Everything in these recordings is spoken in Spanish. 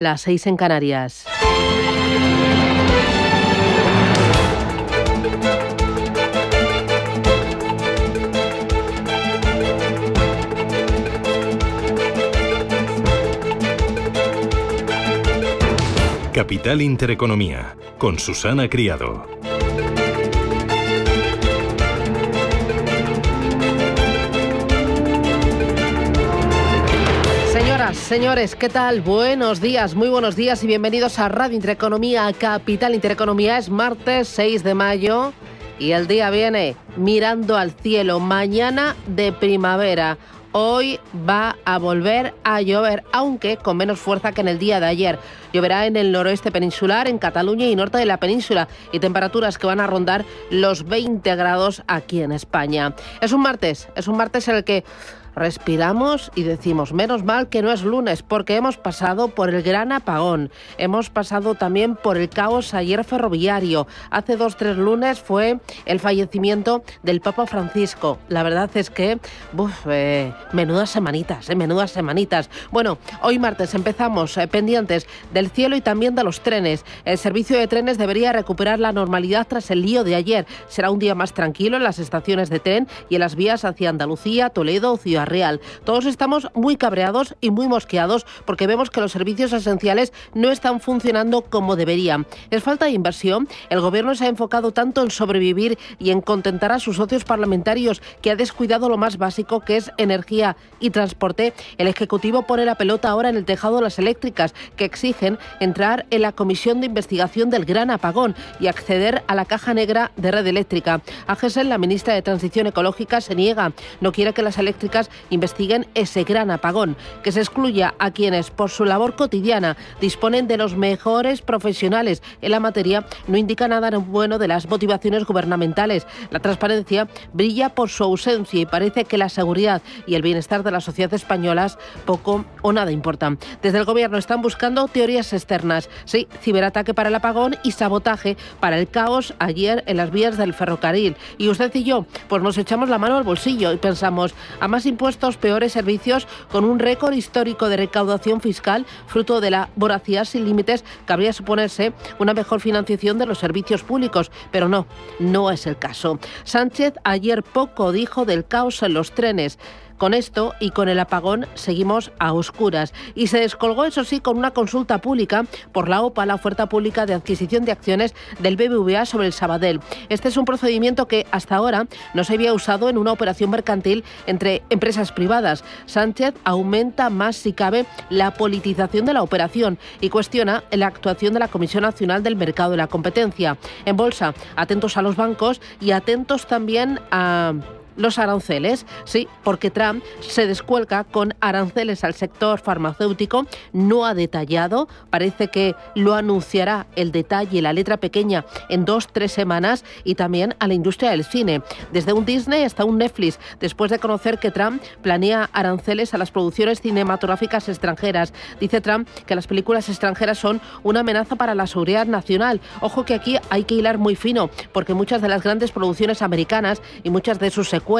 Las 6 en Canarias. Capital Intereconomía, con Susana Criado. Señores, ¿qué tal? Buenos días, muy buenos días y bienvenidos a Radio Intereconomía, Capital Intereconomía. Es martes 6 de mayo y el día viene mirando al cielo. Mañana de primavera. Hoy va a volver a llover, aunque con menos fuerza que en el día de ayer. Lloverá en el noroeste peninsular, en Cataluña y norte de la península, y temperaturas que van a rondar los 20 grados aquí en España. Es un martes en el que respiramos y decimos, menos mal que no es lunes, porque hemos pasado por el gran apagón. Hemos pasado también por el caos ayer ferroviario. Hace 2-3 lunes fue el fallecimiento del Papa Francisco. La verdad es que, menudas semanitas. Bueno, hoy martes empezamos pendientes del cielo y también de los trenes. El servicio de trenes debería recuperar la normalidad tras el lío de ayer. Será un día más tranquilo en las estaciones de tren y en las vías hacia Andalucía, Toledo o Ciudad Real. Todos estamos muy cabreados y muy mosqueados porque vemos que los servicios esenciales no están funcionando como deberían. Es falta de inversión. El gobierno se ha enfocado tanto en sobrevivir y en contentar a sus socios parlamentarios que ha descuidado lo más básico, que es energía y transporte. El Ejecutivo pone la pelota ahora en el tejado de las eléctricas, que exigen entrar en la comisión de investigación del gran apagón y acceder a la caja negra de Red Eléctrica. A Gesell, la ministra de Transición Ecológica, se niega. No quiere que las eléctricas investiguen ese gran apagón, que se excluya a quienes por su labor cotidiana disponen de los mejores profesionales en la materia. No indica nada bueno de las motivaciones gubernamentales. La transparencia brilla por su ausencia y parece que la seguridad y el bienestar de las sociedades españolas poco o nada importan. Desde el gobierno están buscando teorías externas. Sí, ciberataque para el apagón y sabotaje para el caos ayer en las vías del ferrocarril. Y usted y yo, pues nos echamos la mano al bolsillo y pensamos, a más impuestos, peores servicios, con un récord histórico de recaudación fiscal, fruto de la voracidad sin límites, cabría suponerse una mejor financiación de los servicios públicos, pero no es el caso. Sánchez ayer poco dijo del caos en los trenes. Con esto y con el apagón seguimos a oscuras. Y se descolgó, eso sí, con una consulta pública por la OPA, la oferta pública de adquisición de acciones del BBVA sobre el Sabadell. Este es un procedimiento que hasta ahora no se había usado en una operación mercantil entre empresas privadas. Sánchez aumenta más, si cabe, la politización de la operación y cuestiona la actuación de la Comisión Nacional del Mercado de la Competencia. En bolsa, atentos a los bancos y atentos también a los aranceles, sí, porque Trump se descuelga con aranceles al sector farmacéutico. No ha detallado, parece que lo anunciará el detalle, la letra pequeña, en 2-3 semanas, y también a la industria del cine. Desde un Disney hasta un Netflix, después de conocer que Trump planea aranceles a las producciones cinematográficas extranjeras. Dice Trump que las películas extranjeras son una amenaza para la seguridad nacional. Ojo que aquí hay que hilar muy fino, porque muchas de las grandes producciones americanas y muchas de sus secuelas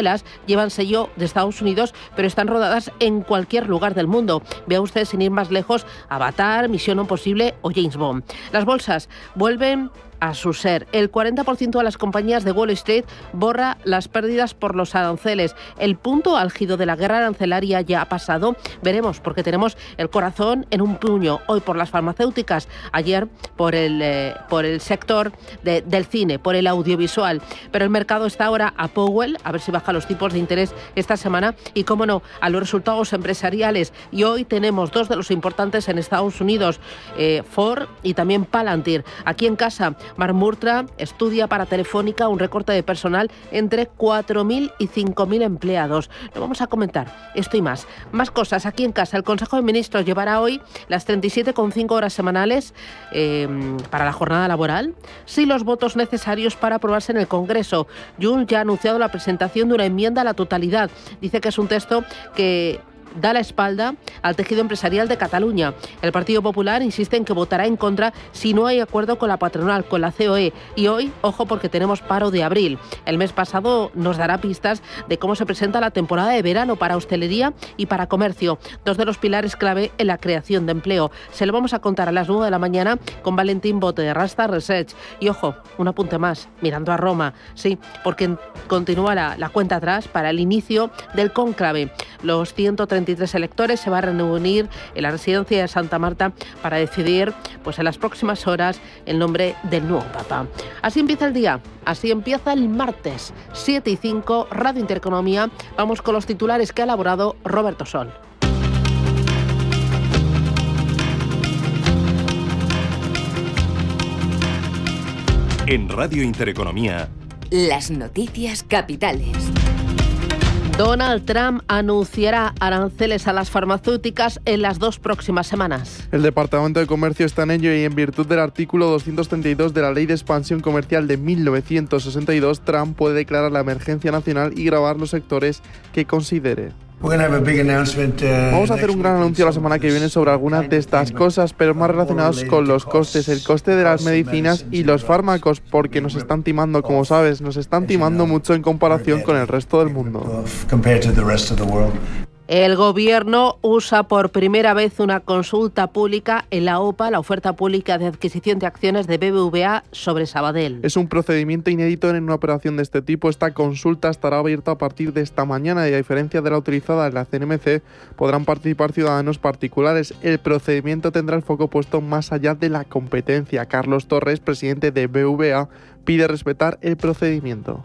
llevan sello de Estados Unidos, pero están rodadas en cualquier lugar del mundo. Vea usted, sin ir más lejos, Avatar, Misión Imposible o James Bond. Las bolsas vuelven a su ser. El 40% de las compañías de Wall Street borra las pérdidas por los aranceles. El punto álgido de la guerra arancelaria ya ha pasado. Veremos, porque tenemos el corazón en un puño. Hoy por las farmacéuticas, ayer por el sector del cine, por el audiovisual. Pero el mercado está ahora a Powell, a ver si baja los tipos de interés esta semana, y cómo no, a los resultados empresariales. Y hoy tenemos dos de los importantes en Estados Unidos, Ford y también Palantir. Aquí en casa, Mark Murtra estudia para Telefónica un recorte de personal entre 4.000 y 5.000 empleados. Lo vamos a comentar, esto y más. Más cosas aquí en casa. El Consejo de Ministros llevará hoy las 37,5 horas semanales para la jornada laboral, sin los votos necesarios para aprobarse en el Congreso. Junts ya ha anunciado la presentación de una enmienda a la totalidad. Dice que es un texto que da la espalda al tejido empresarial de Cataluña. El Partido Popular insiste en que votará en contra si no hay acuerdo con la patronal, con la COE. Y hoy, ojo, porque tenemos paro de abril. El mes pasado nos dará pistas de cómo se presenta la temporada de verano para hostelería y para comercio, dos de los pilares clave en la creación de empleo. Se lo vamos a contar a las 9 de la mañana con Valentín Bote de Rasta Research. Y ojo, un apunte más, mirando a Roma, sí, porque continúa la cuenta atrás para el inicio del cónclave. Los 133 electores se van a reunir en la residencia de Santa Marta para decidir, pues en las próximas horas, el nombre del nuevo Papa. Así empieza el día, así empieza el martes, 7:05, Radio Intereconomía. Vamos con los titulares que ha elaborado Roberto Sol. En Radio Intereconomía, las noticias capitales. Donald Trump anunciará aranceles a las farmacéuticas en las 2 próximas semanas. El Departamento de Comercio está en ello y en virtud del artículo 232 de la Ley de Expansión Comercial de 1962, Trump puede declarar la emergencia nacional y gravar los sectores que considere. Vamos a hacer un gran anuncio la semana que viene sobre algunas de estas cosas, pero más relacionados con los costes, el coste de las medicinas y los fármacos, porque nos están timando, como sabes, nos están timando mucho en comparación con el resto del mundo. El Gobierno usa por primera vez una consulta pública en la OPA, la oferta pública de adquisición de acciones de BBVA sobre Sabadell. Es un procedimiento inédito en una operación de este tipo. Esta consulta estará abierta a partir de esta mañana y, a diferencia de la utilizada en la CNMC, podrán participar ciudadanos particulares. El procedimiento tendrá el foco puesto más allá de la competencia. Carlos Torres, presidente de BBVA, pide respetar el procedimiento.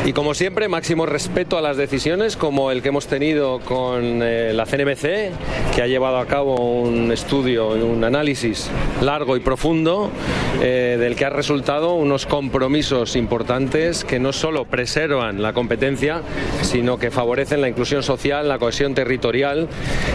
Y como siempre, máximo respeto a las decisiones, como el que hemos tenido con la CNMC, que ha llevado a cabo un estudio, un análisis largo y profundo, del que ha resultado unos compromisos importantes que no solo preservan la competencia, sino que favorecen la inclusión social, la cohesión territorial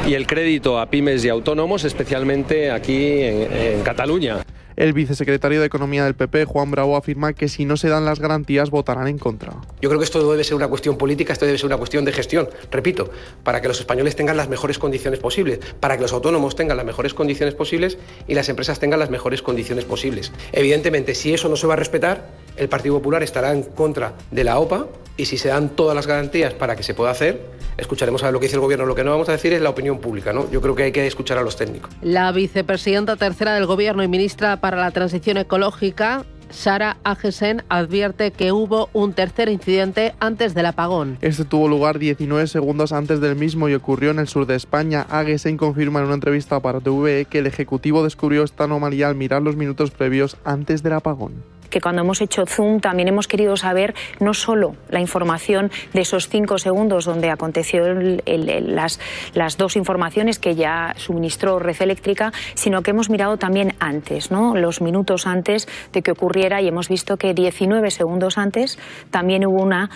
y el crédito a pymes y autónomos, especialmente aquí en Cataluña. El vicesecretario de Economía del PP, Juan Bravo, afirma que si no se dan las garantías votarán en contra. Yo creo que esto debe ser una cuestión política, esto debe ser una cuestión de gestión, repito, para que los españoles tengan las mejores condiciones posibles, para que los autónomos tengan las mejores condiciones posibles y las empresas tengan las mejores condiciones posibles. Evidentemente, si eso no se va a respetar, el Partido Popular estará en contra de la OPA y si se dan todas las garantías para que se pueda hacer, escucharemos a ver lo que dice el Gobierno. Lo que no vamos a decir es la opinión pública, ¿no? Yo creo que hay que escuchar a los técnicos. La vicepresidenta tercera del Gobierno y ministra para la Transición Ecológica, Sara Agesen, advierte que hubo un tercer incidente antes del apagón. Este tuvo lugar 19 segundos antes del mismo y ocurrió en el sur de España. Agesen confirma en una entrevista para TVE que el Ejecutivo descubrió esta anomalía al mirar los minutos previos antes del apagón. Que cuando hemos hecho zoom también hemos querido saber no solo la información de esos 5 segundos donde aconteció las 2 informaciones que ya suministró Red Eléctrica, sino que hemos mirado también antes, ¿no? Los minutos antes de que ocurriera, y hemos visto que 19 segundos antes también hubo una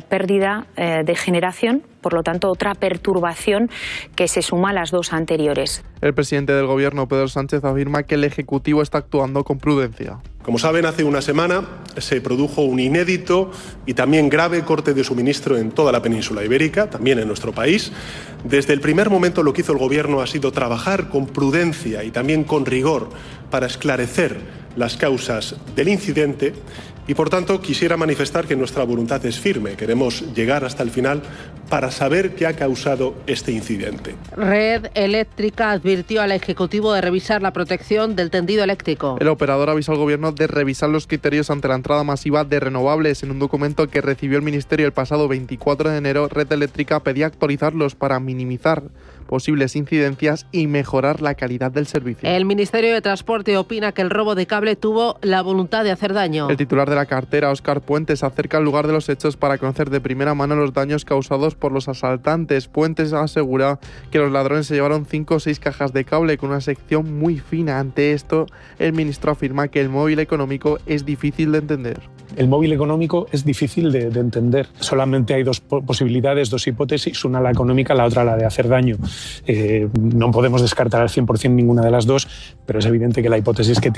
pérdida de generación. Por lo tanto, otra perturbación que se suma a las 2 anteriores. El presidente del Gobierno, Pedro Sánchez, afirma que el Ejecutivo está actuando con prudencia. Como saben, hace una semana se produjo un inédito y también grave corte de suministro en toda la península ibérica, también en nuestro país. Desde el primer momento lo que hizo el Gobierno ha sido trabajar con prudencia y también con rigor para esclarecer las causas del incidente y, por tanto, quisiera manifestar que nuestra voluntad es firme. Queremos llegar hasta el final para saber qué ha causado este incidente. Red Eléctrica advirtió al Ejecutivo de revisar la protección del tendido eléctrico. El operador avisó al Gobierno de revisar los criterios ante la entrada masiva de renovables. En un documento que recibió el Ministerio el pasado 24 de enero, Red Eléctrica pedía actualizarlos para minimizar posibles incidencias y mejorar la calidad del servicio. El Ministerio de Transporte opina que el robo de cable tuvo la voluntad de hacer daño. El titular de la cartera, Óscar Puentes, se acerca al lugar de los hechos para conocer de primera mano los daños causados por los asaltantes. Puentes asegura que los ladrones se llevaron 5 o 6 cajas de cable con una sección muy fina. Ante esto, el ministro afirma que el móvil económico es difícil de entender. El móvil económico es difícil de entender. Solamente hay 2 posibilidades, 2 hipótesis, una la económica, la otra la de hacer daño. No podemos descartar al 100% ninguna de las 2, pero es evidente que la hipótesis que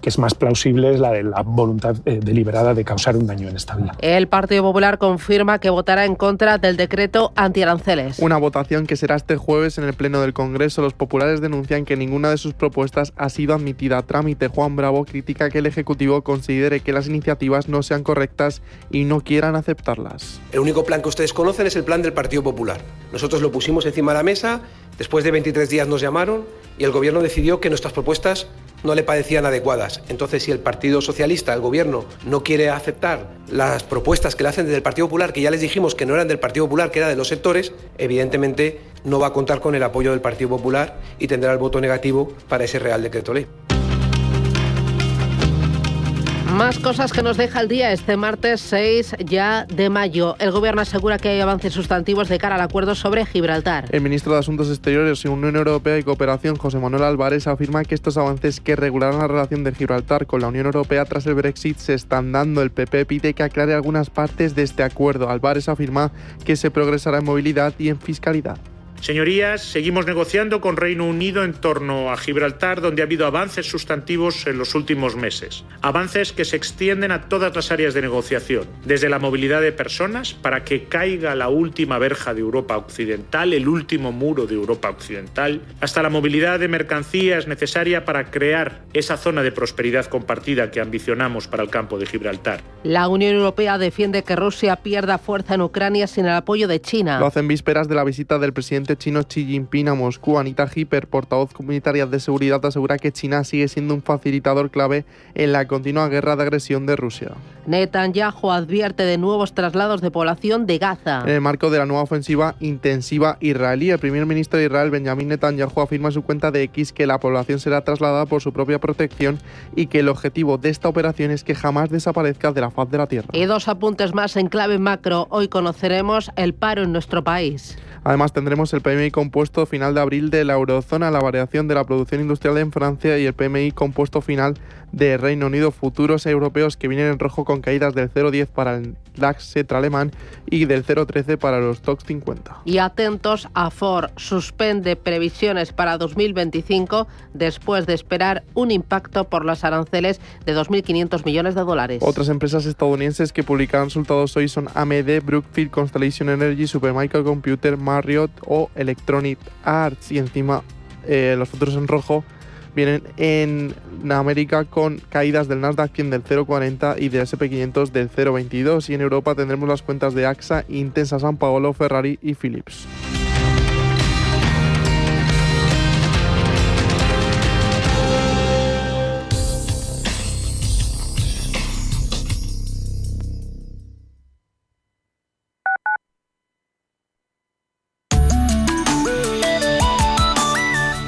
es más plausible es la de la voluntad deliberada de causar un daño en esta vía. El Partido Popular confirma que votará en contra del decreto antiaranceles. Una votación que será este jueves en el Pleno del Congreso. Los populares denuncian que ninguna de sus propuestas ha sido admitida a trámite. Juan Bravo critica que el Ejecutivo considere que las iniciativas no sean correctas y no quieran aceptarlas. El único plan que ustedes conocen es el plan del Partido Popular. Nosotros lo pusimos encima de la mesa, después de 23 días nos llamaron y el Gobierno decidió que nuestras propuestas no le parecían adecuadas. Entonces, si el Partido Socialista, el Gobierno, no quiere aceptar las propuestas que le hacen desde el Partido Popular, que ya les dijimos que no eran del Partido Popular, que eran de los sectores, evidentemente no va a contar con el apoyo del Partido Popular y tendrá el voto negativo para ese Real Decreto Ley. Más cosas que nos deja el día este martes 6 ya de mayo. El Gobierno asegura que hay avances sustantivos de cara al acuerdo sobre Gibraltar. El ministro de Asuntos Exteriores y Unión Europea y Cooperación, José Manuel Álvarez, afirma que estos avances que regularán la relación de Gibraltar con la Unión Europea tras el Brexit se están dando. El PP pide que aclare algunas partes de este acuerdo. Álvarez afirma que se progresará en movilidad y en fiscalidad. Señorías, seguimos negociando con Reino Unido en torno a Gibraltar, donde ha habido avances sustantivos en los últimos meses. Avances que se extienden a todas las áreas de negociación, desde la movilidad de personas para que caiga la última verja de Europa Occidental, el último muro de Europa Occidental, hasta la movilidad de mercancías necesaria para crear esa zona de prosperidad compartida que ambicionamos para el campo de Gibraltar. La Unión Europea defiende que Rusia pierda fuerza en Ucrania sin el apoyo de China. Lo hace en vísperas de la visita del presidente chino Xi Jinping a Moscú. Anita Hipper, portavoz comunitaria de seguridad, asegura que China sigue siendo un facilitador clave en la continua guerra de agresión de Rusia. Netanyahu advierte de nuevos traslados de población de Gaza. En el marco de la nueva ofensiva intensiva israelí, el primer ministro de Israel, Benjamin Netanyahu, afirma en su cuenta de X que la población será trasladada por su propia protección y que el objetivo de esta operación es que jamás desaparezca de la faz de la tierra. Y dos apuntes más en clave macro. Hoy conoceremos el paro en nuestro país. Además tendremos el PMI compuesto final de abril de la eurozona, la variación de la producción industrial en Francia y el PMI compuesto final de Reino Unido. Futuros europeos que vienen en rojo con caídas del 0,10 para el DAX Xetra alemán y del 0,13 para los TOXX 50. Y atentos a Ford, suspende previsiones para 2025 después de esperar un impacto por los aranceles de 2.500 millones de dólares. Otras empresas estadounidenses que publicarán resultados hoy son AMD, Brookfield, Constellation Energy, Supermicro Computer, Marriott o Electronic Arts. Y encima los futuros en rojo vienen en América con caídas del Nasdaq 100 del 0,40 y del S&P 500 del 0,22. Y en Europa tendremos las cuentas de AXA, Intesa Sanpaolo, Ferrari y Philips.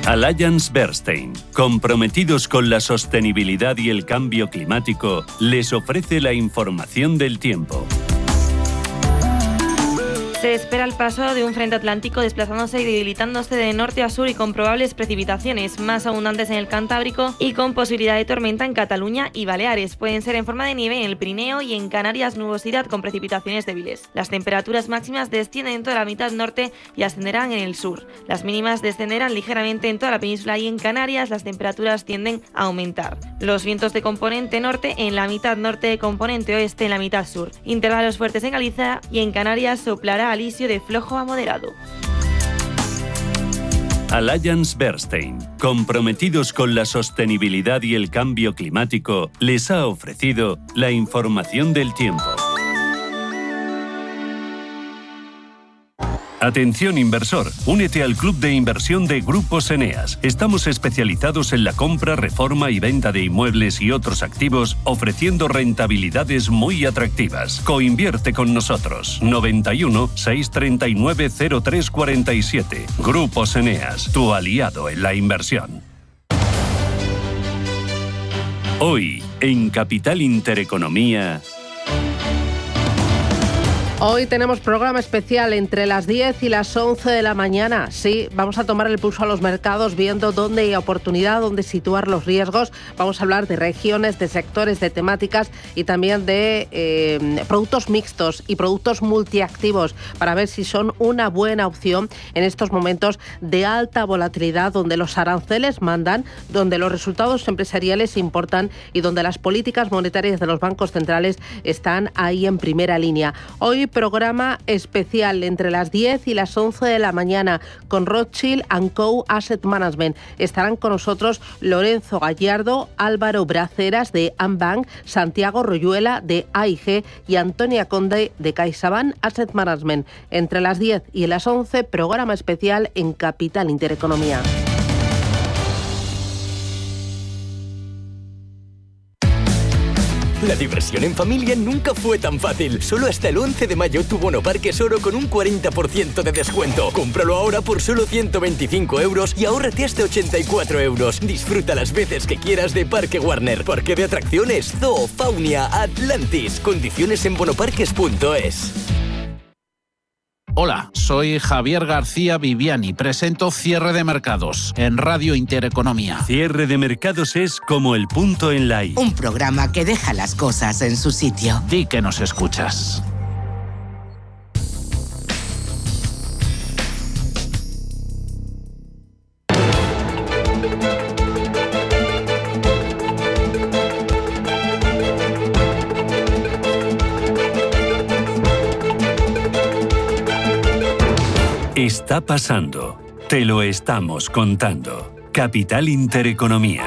Allianz Bernstein, comprometidos con la sostenibilidad y el cambio climático, les ofrece la información del tiempo. Se espera el paso de un frente atlántico desplazándose y debilitándose de norte a sur y con probables precipitaciones más abundantes en el Cantábrico y con posibilidad de tormenta en Cataluña y Baleares. Pueden ser en forma de nieve en el Pirineo y en Canarias nubosidad con precipitaciones débiles. Las temperaturas máximas descienden en toda la mitad norte y ascenderán en el sur. Las mínimas descenderán ligeramente en toda la península y en Canarias las temperaturas tienden a aumentar. Los vientos de componente norte en la mitad norte, componente oeste en la mitad sur. Intervalos fuertes en Galicia y en Canarias soplará alisio de flojo a moderado. Allianz Bernstein, comprometidos con la sostenibilidad y el cambio climático, les ha ofrecido la información del tiempo. Atención inversor, únete al club de inversión de Grupos Eneas. Estamos especializados en la compra, reforma y venta de inmuebles y otros activos, ofreciendo rentabilidades muy atractivas. Coinvierte con nosotros. 91 639 0347. Grupos Eneas, tu aliado en la inversión. Hoy, en Capital Intereconomía... Hoy tenemos programa especial entre las 10 y las 11 de la mañana. Sí, vamos a tomar el pulso a los mercados viendo dónde hay oportunidad, dónde situar los riesgos. Vamos a hablar de regiones, de sectores, de temáticas y también de productos mixtos y productos multiactivos para ver si son una buena opción en estos momentos de alta volatilidad, donde los aranceles mandan, donde los resultados empresariales importan y donde las políticas monetarias de los bancos centrales están ahí en primera línea. Hoy programa especial entre las 10 y las 11 de la mañana con Rothschild & Co Asset Management. Estarán con nosotros Lorenzo Gallardo, Álvaro Braceras de Ambank, Santiago Royuela de AIG y Antonia Conde de CaixaBank Asset Management. Entre las 10 y las 11, programa especial en Capital Intereconomía. La diversión en familia nunca fue tan fácil. Solo hasta el 11 de mayo tu bono Parques Oro con un 40% de descuento. Cómpralo ahora por solo 125 € y ahórrate hasta 84 €. Disfruta las veces que quieras de Parque Warner, Parque de Atracciones, Zoo, Faunia, Atlantis. Condiciones en bonoparques.es. Hola, soy Javier García Viviani. Presento Cierre de Mercados en Radio Intereconomía. Cierre de Mercados es como el punto en la I. Un programa que deja las cosas en su sitio. Di que nos escuchas. Está pasando. Te lo estamos contando. Capital Intereconomía.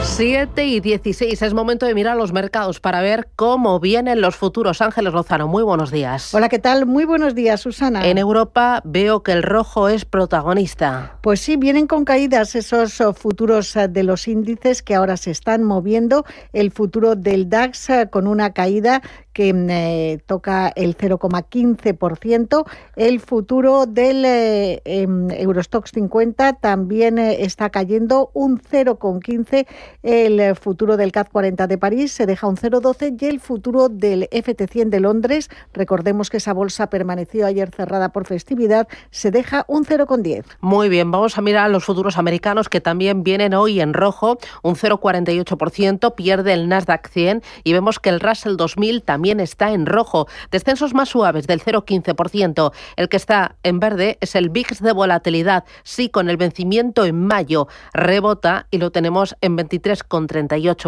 7 y 16, es momento de mirar los mercados para ver cómo vienen los futuros. Ángeles Lozano, muy buenos días. Hola, ¿qué tal? Muy buenos días, Susana. En Europa veo que el rojo es protagonista. Pues sí, vienen con caídas esos futuros de los índices que ahora se están moviendo. El futuro del DAX con una caída que toca el 0,15%. El futuro del Eurostoxx 50 también está cayendo un 0,15%. El futuro del CAC 40 de París se deja un 0,12% y el futuro del FT100 de Londres, recordemos que esa bolsa permaneció ayer cerrada por festividad, se deja un 0,10%. Muy bien, vamos a mirar los futuros americanos que también vienen hoy en rojo, un 0,48%, pierde el Nasdaq 100 y vemos que el Russell 2000 también está en rojo. Descensos más suaves del 0,15%. El que está en verde es el VIX de volatilidad. Sí, con el vencimiento en mayo rebota y lo tenemos en 23,38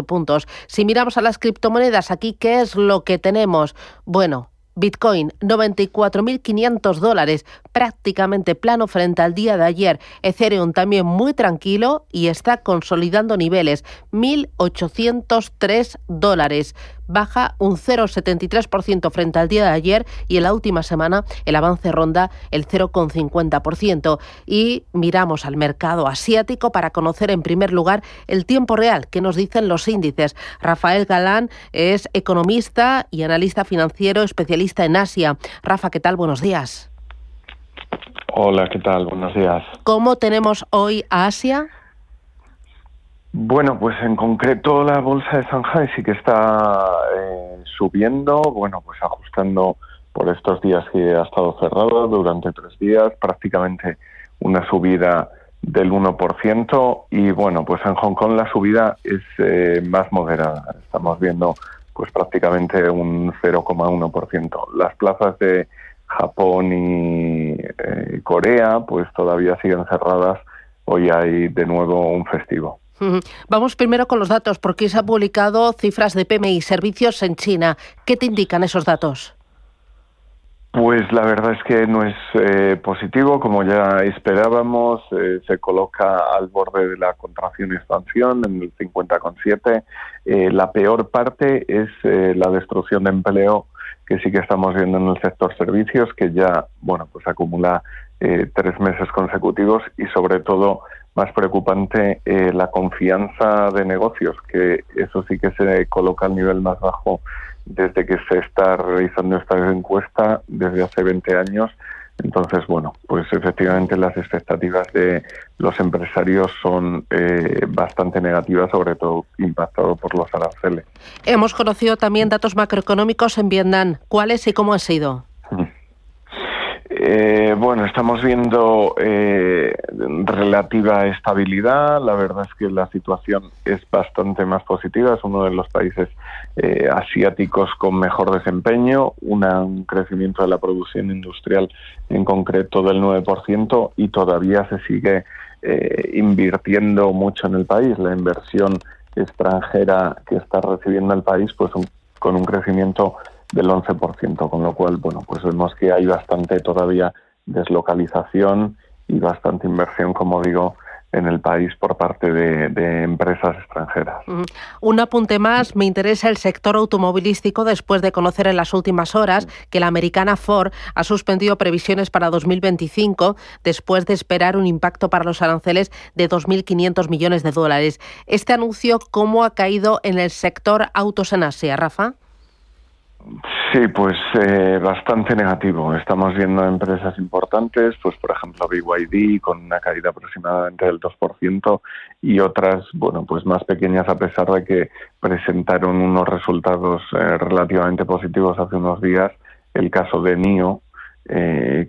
puntos. Si miramos a las criptomonedas aquí, ¿qué es lo que tenemos? Bueno, Bitcoin, $94.500, prácticamente plano frente al día de ayer. Ethereum también muy tranquilo y está consolidando niveles, $1.803. Baja un 0,73% frente al día de ayer y en la última semana el avance ronda el 0,50%. Y miramos al mercado asiático para conocer en primer lugar el tiempo real que nos dicen los índices. Rafael Galán es economista y analista financiero especialista en Asia. Rafa, ¿qué tal? Buenos días. Hola, ¿qué tal? Buenos días. ¿Cómo tenemos hoy a Asia? Bueno, pues en concreto la bolsa de Shanghai sí que está subiendo, bueno, pues ajustando por estos días que ha estado cerrado durante 3 días, prácticamente una subida del 1%, y bueno, pues en Hong Kong la subida es más moderada, estamos viendo pues prácticamente un 0,1%. Las plazas de Japón y Corea pues todavía siguen cerradas, hoy hay de nuevo un festivo. Vamos primero con los datos, porque se han publicado cifras de PMI servicios en China. ¿Qué te indican esos datos? Pues la verdad es que no es positivo, como ya esperábamos. Se coloca al borde de la contracción y expansión en el 50,7. La peor parte es la destrucción de empleo que sí que estamos viendo en el sector servicios, que ya bueno pues acumula 3 meses consecutivos, y sobre todo más preocupante la confianza de negocios, que eso sí que se coloca al nivel más bajo desde que se está realizando esta encuesta desde hace 20 años. Entonces, bueno, pues efectivamente las expectativas de los empresarios son bastante negativas, sobre todo impactados por los aranceles. Hemos conocido también datos macroeconómicos en Vietnam. ¿Cuáles y cómo han sido? Bueno, estamos viendo relativa estabilidad. La verdad es que la situación es bastante más positiva. Es uno de los países asiáticos con mejor desempeño, un crecimiento de la producción industrial en concreto del 9% y todavía se sigue invirtiendo mucho en el país. La inversión extranjera que está recibiendo el país, pues con un crecimiento del 11%, con lo cual, bueno, pues vemos que hay bastante todavía deslocalización y bastante inversión, como digo, en el país por parte de empresas extranjeras. Un apunte más, me interesa el sector automovilístico después de conocer en las últimas horas que la americana Ford ha suspendido previsiones para 2025 después de esperar un impacto para los aranceles de 2.500 millones de dólares. Este anuncio, ¿cómo ha caído en el sector autos en Asia, Rafa? Sí, pues bastante negativo. Estamos viendo empresas importantes, pues por ejemplo BYD con una caída aproximadamente del 2% y otras, bueno, pues más pequeñas, a pesar de que presentaron unos resultados relativamente positivos hace unos días. El caso de NIO,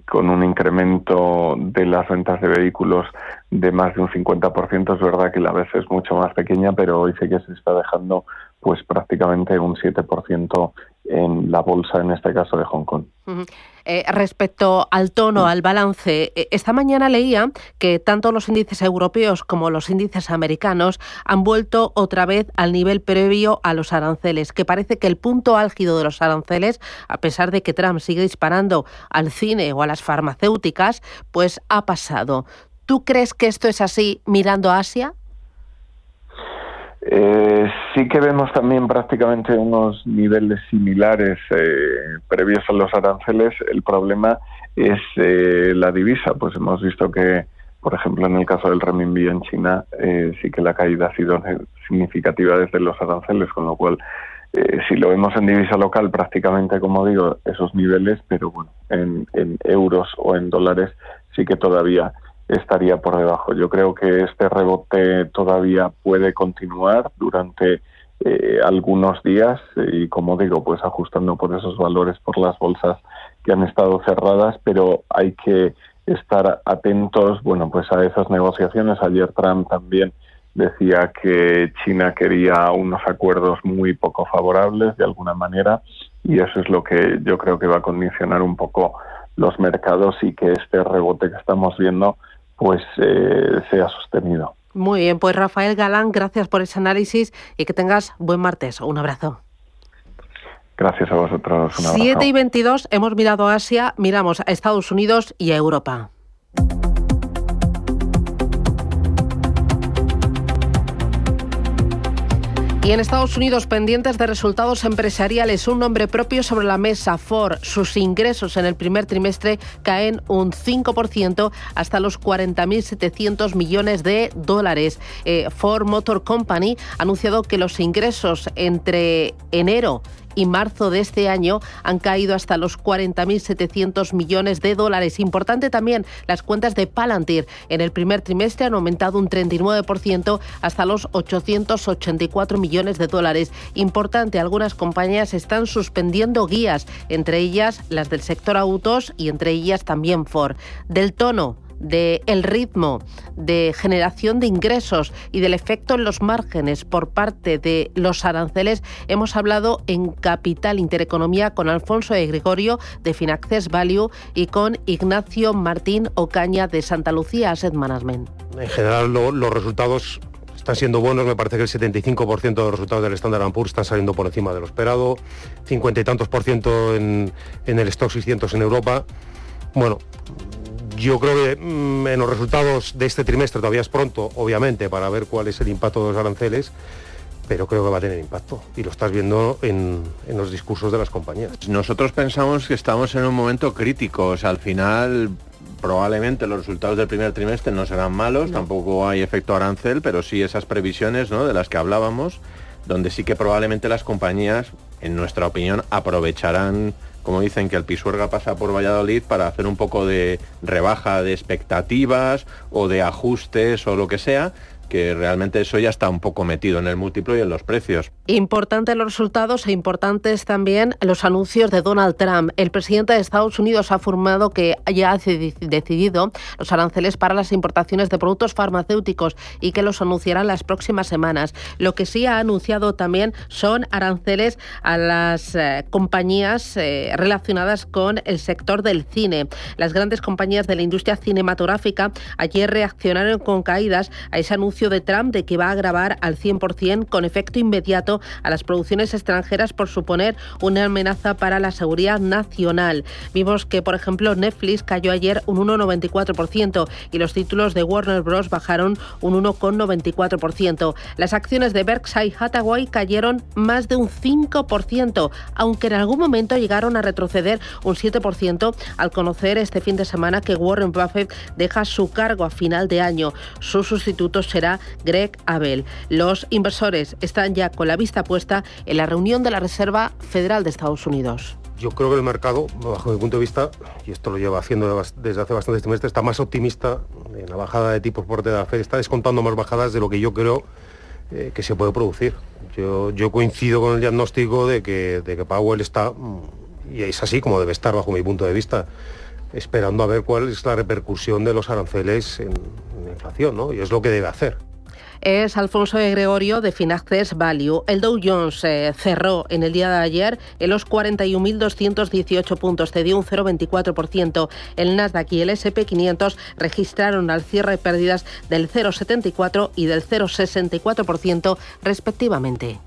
con un incremento de las ventas de vehículos de más de un 50%. Es verdad que la vez es mucho más pequeña, pero hoy sí que se está dejando pues prácticamente un 7% en la bolsa, en este caso de Hong Kong. Respecto al tono, al balance, esta mañana leía que tanto los índices europeos como los índices americanos han vuelto otra vez al nivel previo a los aranceles, que parece que el punto álgido de los aranceles, a pesar de que Trump sigue disparando al cine o a las farmacéuticas, pues ha pasado. ¿Tú crees que esto es así mirando a Asia? Sí que vemos también prácticamente unos niveles similares previos a los aranceles. El problema es la divisa. Pues hemos visto que, por ejemplo, en el caso del renminbi en China, sí que la caída ha sido significativa desde los aranceles, con lo cual, si lo vemos en divisa local, prácticamente, como digo, esos niveles, pero bueno, en euros o en dólares sí que todavía estaría por debajo. Yo creo que este rebote todavía puede continuar durante algunos días y, como digo, pues ajustando por esos valores por las bolsas que han estado cerradas, pero hay que estar atentos, bueno, pues a esas negociaciones. Ayer Trump también decía que China quería unos acuerdos muy poco favorables de alguna manera, y eso es lo que yo creo que va a condicionar un poco los mercados y que este rebote que estamos viendo pues sea sostenido. Muy bien, pues Rafael Galán, gracias por ese análisis y que tengas buen martes. Un abrazo. Gracias a vosotros. Un abrazo. 7:22, hemos mirado a Asia, miramos a Estados Unidos y a Europa. Y en Estados Unidos, pendientes de resultados empresariales, un nombre propio sobre la mesa, Ford. Sus ingresos en el primer trimestre caen un 5% hasta los 40.700 millones de dólares. Ford Motor Company ha anunciado que los ingresos entre enero y marzo de este año han caído hasta los 40.700 millones de dólares. Importante también, las cuentas de Palantir en el primer trimestre han aumentado un 39% hasta los 884 millones de dólares. Importante, algunas compañías están suspendiendo guías, entre ellas las del sector autos y entre ellas también Ford. Del tono, del ritmo de generación de ingresos y del efecto en los márgenes por parte de los aranceles hemos hablado en Capital Intereconomía con Alfonso de Gregorio de Finaccess Value y con Ignacio Martín Ocaña de Santa Lucía Asset Management. En general los resultados están siendo buenos. Me parece que el 75% de los resultados del Standard & Poor's están saliendo por encima de lo esperado, 50 y tantos % en el Stoxx 600 en Europa. Bueno, yo creo que en los resultados de este trimestre todavía es pronto, obviamente, para ver cuál es el impacto de los aranceles, pero creo que va a tener impacto y lo estás viendo en los discursos de las compañías. Nosotros pensamos que estamos en un momento crítico. O sea, al final probablemente los resultados del primer trimestre no serán malos, tampoco hay efecto arancel, pero sí esas previsiones, ¿no?, de las que hablábamos, donde sí que probablemente las compañías en nuestra opinión, aprovecharán, como dicen, que el Pisuerga pasa por Valladolid para hacer un poco de rebaja de expectativas o de ajustes o lo que sea, que realmente eso ya está un poco metido en el múltiplo y en los precios. Importantes los resultados e importantes también los anuncios de Donald Trump. El presidente de Estados Unidos ha afirmado que ya ha decidido los aranceles para las importaciones de productos farmacéuticos y que los anunciará en las próximas semanas. Lo que sí ha anunciado también son aranceles a las compañías relacionadas con el sector del cine. Las grandes compañías de la industria cinematográfica ayer reaccionaron con caídas a ese anuncio de Trump de que va a grabar al 100% con efecto inmediato a las producciones extranjeras por suponer una amenaza para la seguridad nacional. Vimos que, por ejemplo, Netflix cayó ayer un 1,94% y los títulos de Warner Bros. Bajaron un 1,94%. Las acciones de Berkshire Hathaway cayeron más de un 5%, aunque en algún momento llegaron a retroceder un 7% al conocer este fin de semana que Warren Buffett deja su cargo a final de año. Su sustituto será Greg Abel. Los inversores están ya con la vista puesta en la reunión de la Reserva Federal de Estados Unidos. Yo creo que el mercado, bajo mi punto de vista, y esto lo lleva haciendo desde hace bastantes trimestres, está más optimista en la bajada de tipos por parte de la Fed, está descontando más bajadas de lo que yo creo que se puede producir. Yo coincido con el diagnóstico de que Powell está, y es así como debe estar bajo mi punto de vista, esperando a ver cuál es la repercusión de los aranceles en la inflación, ¿no? Y es lo que debe hacer. Es Alfonso de Gregorio de Finaccess Value. El Dow Jones cerró en el día de ayer en los 41.218 puntos, cedió un 0,24%. El Nasdaq y el S&P 500 registraron al cierre pérdidas del 0,74 y del 0,64% respectivamente.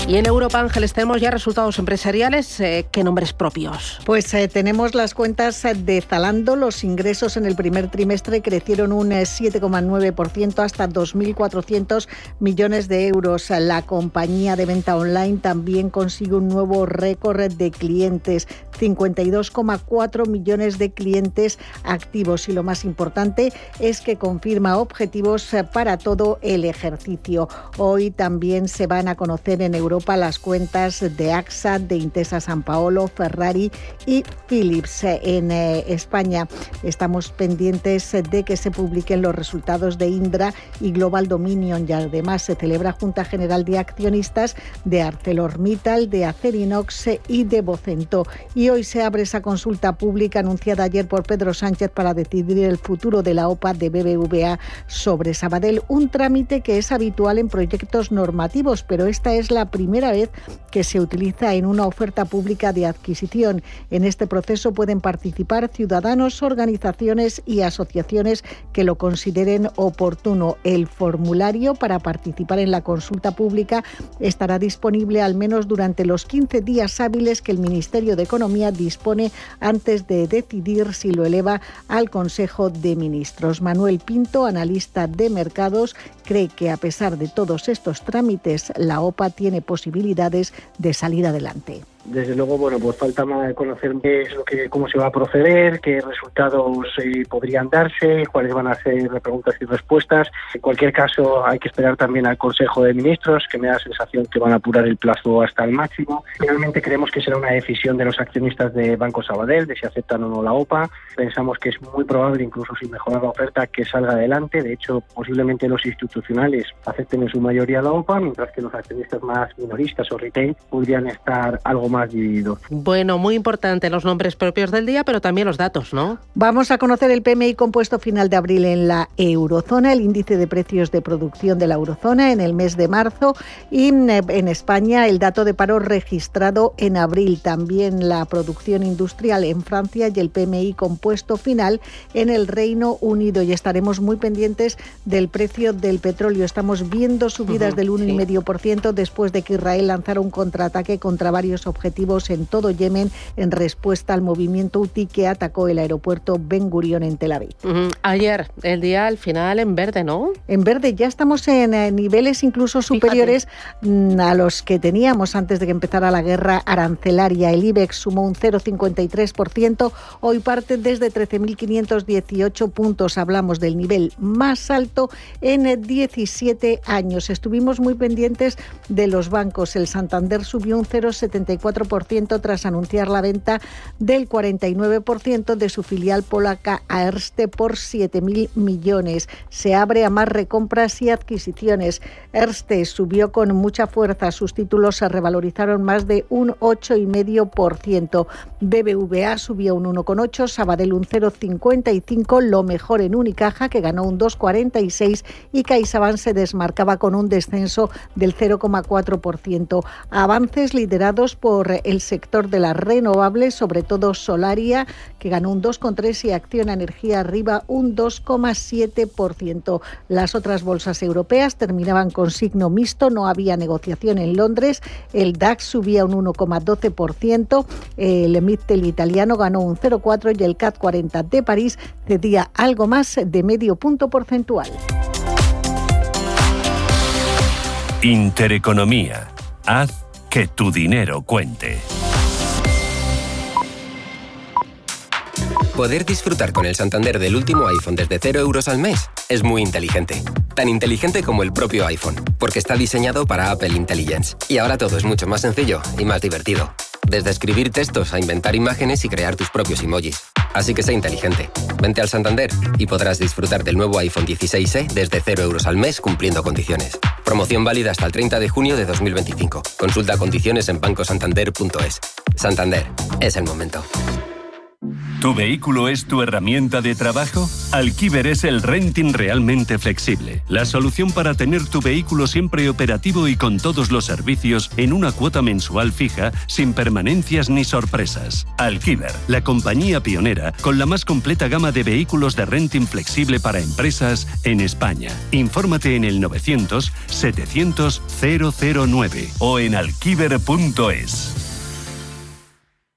Y en Europa, Ángeles, tenemos ya resultados empresariales. ¿Qué nombres propios? Pues tenemos las cuentas de Zalando. Los ingresos en el primer trimestre crecieron un 7,9% hasta 2.400 millones de euros. La compañía de venta online también consigue un nuevo récord de clientes, 52,4 millones de clientes activos. Y lo más importante es que confirma objetivos para todo el ejercicio. Hoy también se van a conocer en Europa las cuentas de AXA, de Intesa Sanpaolo, Ferrari y Philips. En España estamos pendientes de que se publiquen los resultados de Indra y Global Dominion, y además se celebra Junta General de Accionistas de ArcelorMittal, de Acerinox y de Vocento. Y hoy se abre esa consulta pública anunciada ayer por Pedro Sánchez para decidir el futuro de la OPA de BBVA sobre Sabadell, un trámite que es habitual en proyectos normativos, pero esta es la primera vez que se utiliza en una oferta pública de adquisición. En este proceso pueden participar ciudadanos, organizaciones y asociaciones que lo consideren oportuno. El formulario para participar en la consulta pública estará disponible al menos durante los 15 días hábiles que el Ministerio de Economía dispone antes de decidir si lo eleva al Consejo de Ministros. Manuel Pinto, analista de mercados, cree que a pesar de todos estos trámites, la OPA tiene posibilidades de salir adelante. Desde luego, bueno, pues falta más conocer cómo se va a proceder, qué resultados podrían darse, cuáles van a ser las preguntas y respuestas. En cualquier caso, hay que esperar también al Consejo de Ministros, que me da la sensación que van a apurar el plazo hasta el máximo. Finalmente, creemos que será una decisión de los accionistas de Banco Sabadell, de si aceptan o no la OPA. Pensamos que es muy probable, incluso sin mejorar la oferta, que salga adelante. De hecho, posiblemente los institucionales acepten en su mayoría la OPA, mientras que los accionistas más minoristas o retail podrían estar algo más divididos. Bueno, muy importante los nombres propios del día, pero también los datos, ¿no? Vamos a conocer el PMI compuesto final de abril en la eurozona, el índice de precios de producción de la eurozona en el mes de marzo, y en España el dato de paro registrado en abril, también la producción industrial en Francia y el PMI compuesto final en el Reino Unido. Y estaremos muy pendientes del precio del petróleo. Estamos viendo subidas del 1,5% después de que Israel lanzara un contraataque contra varios objetivos objetivos en todo Yemen en respuesta al movimiento hutí que atacó el aeropuerto Ben Gurion en Tel Aviv. Ayer, el día al final en verde, ¿no? En verde, ya estamos en niveles incluso superiores a los que teníamos antes de que empezara la guerra arancelaria. El IBEX sumó un 0,53%, hoy parte desde 13.518 puntos. Hablamos del nivel más alto en 17 años. Estuvimos muy pendientes de los bancos. El Santander subió un 0,74% tras anunciar la venta del 49% de su filial polaca a Erste por 7.000 millones. Se abre a más recompras y adquisiciones. Erste subió con mucha fuerza. Sus títulos se revalorizaron más de un 8,5%. BBVA subió un 1,8%, Sabadell un 0,55%, lo mejor en Unicaja, que ganó un 2,46%, y CaixaBank se desmarcaba con un descenso del 0,4%. Avances liderados por el sector de las renovables, sobre todo Solaria, que ganó un 2,3%, y Acciona Energía arriba un 2,7%. Las otras bolsas europeas terminaban con signo mixto, no había negociación en Londres. El DAX subía un 1,12%, el Mittel italiano ganó un 0,4% y el CAC 40 de París cedía algo más de medio punto porcentual. Intereconomía. Haz que tu dinero cuente. Poder disfrutar con el Santander del último iPhone desde 0 euros al mes es muy inteligente. Tan inteligente como el propio iPhone, porque está diseñado para Apple Intelligence. Y ahora todo es mucho más sencillo y más divertido. Desde escribir textos a inventar imágenes y crear tus propios emojis. Así que sé inteligente. Vente al Santander y podrás disfrutar del nuevo iPhone 16e desde 0 euros al mes cumpliendo condiciones. Promoción válida hasta el 30 de junio de 2025. Consulta condiciones en bancosantander.es. Santander, es el momento. ¿Tu vehículo es tu herramienta de trabajo? Alquiver es el renting realmente flexible. La solución para tener tu vehículo siempre operativo y con todos los servicios en una cuota mensual fija, sin permanencias ni sorpresas. Alquiver, la compañía pionera con la más completa gama de vehículos de renting flexible para empresas en España. Infórmate en el 900 700 009 o en alquiver.es.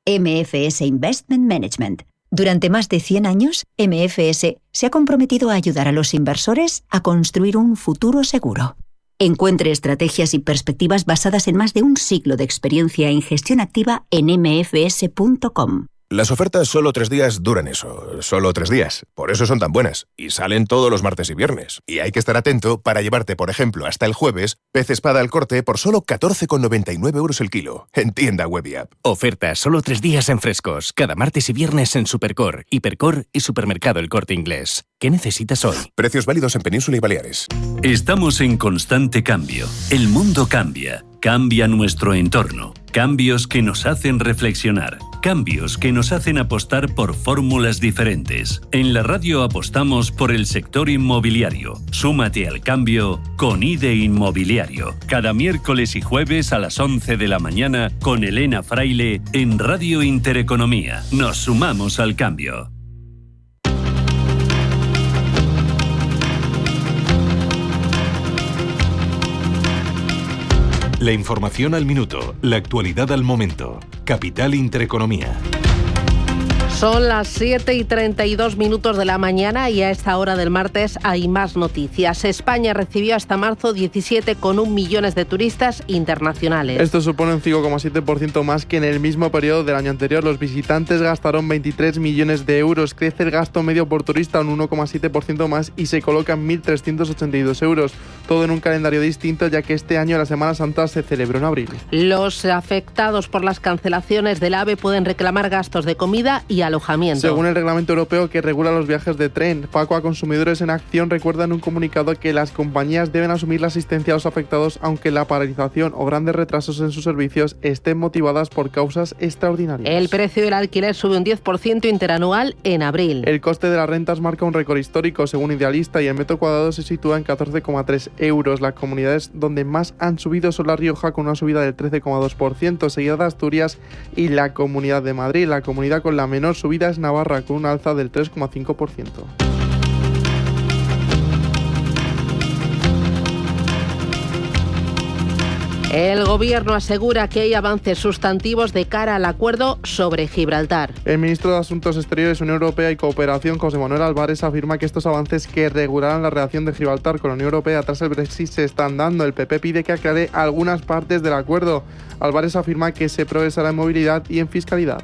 MFS Investment Management. Durante más de 100 años, MFS se ha comprometido a ayudar a los inversores a construir un futuro seguro. Encuentre estrategias y perspectivas basadas en más de un siglo de experiencia en gestión activa en mfs.com. Las ofertas solo 3 días duran eso, solo 3 días. Por eso son tan buenas. Y salen todos los martes y viernes. Y hay que estar atento para llevarte, por ejemplo, hasta el jueves, pez espada al corte por solo 14,99 euros el kilo. En tienda web y app. Ofertas solo 3 días en Frescos. Cada martes y viernes en Supercor, Hipercor y Supermercado El Corte Inglés. ¿Qué necesitas hoy? Precios válidos en Península y Baleares. Estamos en constante cambio. El mundo cambia. Cambia nuestro entorno. Cambios que nos hacen reflexionar. Cambios que nos hacen apostar por fórmulas diferentes. En la radio apostamos por el sector inmobiliario. Súmate al cambio con IDE Inmobiliario. Cada miércoles y jueves a las 11 de la mañana con Elena Fraile en Radio Intereconomía. Nos sumamos al cambio. La información al minuto, la actualidad al momento. Capital Intereconomía. Son las 7:32 de la mañana y a esta hora del martes hay más noticias. España recibió hasta marzo 17,1 millones de turistas internacionales. Esto supone un 5,7% más que en el mismo periodo del año anterior. Los visitantes gastaron 23 millones de euros. Crece el gasto medio por turista un 1,7% más y se colocan 1.382 euros. Todo en un calendario distinto, ya que este año la Semana Santa se celebró en abril. Los afectados por las cancelaciones del AVE pueden reclamar gastos de comida y alojamiento. Según el reglamento europeo que regula los viajes de tren, Facua Consumidores en Acción recuerda en un comunicado que las compañías deben asumir la asistencia a los afectados aunque la paralización o grandes retrasos en sus servicios estén motivadas por causas extraordinarias. El precio del alquiler sube un 10% interanual en abril. El coste de las rentas marca un récord histórico según Idealista y el metro cuadrado se sitúa en 14,3 euros. Las comunidades donde más han subido son La Rioja con una subida del 13,2%, seguida de Asturias y la Comunidad de Madrid. La comunidad con la menor subida es Navarra, con una alza del 3,5%. El Gobierno asegura que hay avances sustantivos de cara al acuerdo sobre Gibraltar. El ministro de Asuntos Exteriores, Unión Europea y Cooperación, José Manuel Álvarez, afirma que estos avances que regularán la relación de Gibraltar con la Unión Europea tras el Brexit se están dando. El PP pide que aclare algunas partes del acuerdo. Álvarez afirma que se progresará en movilidad y en fiscalidad.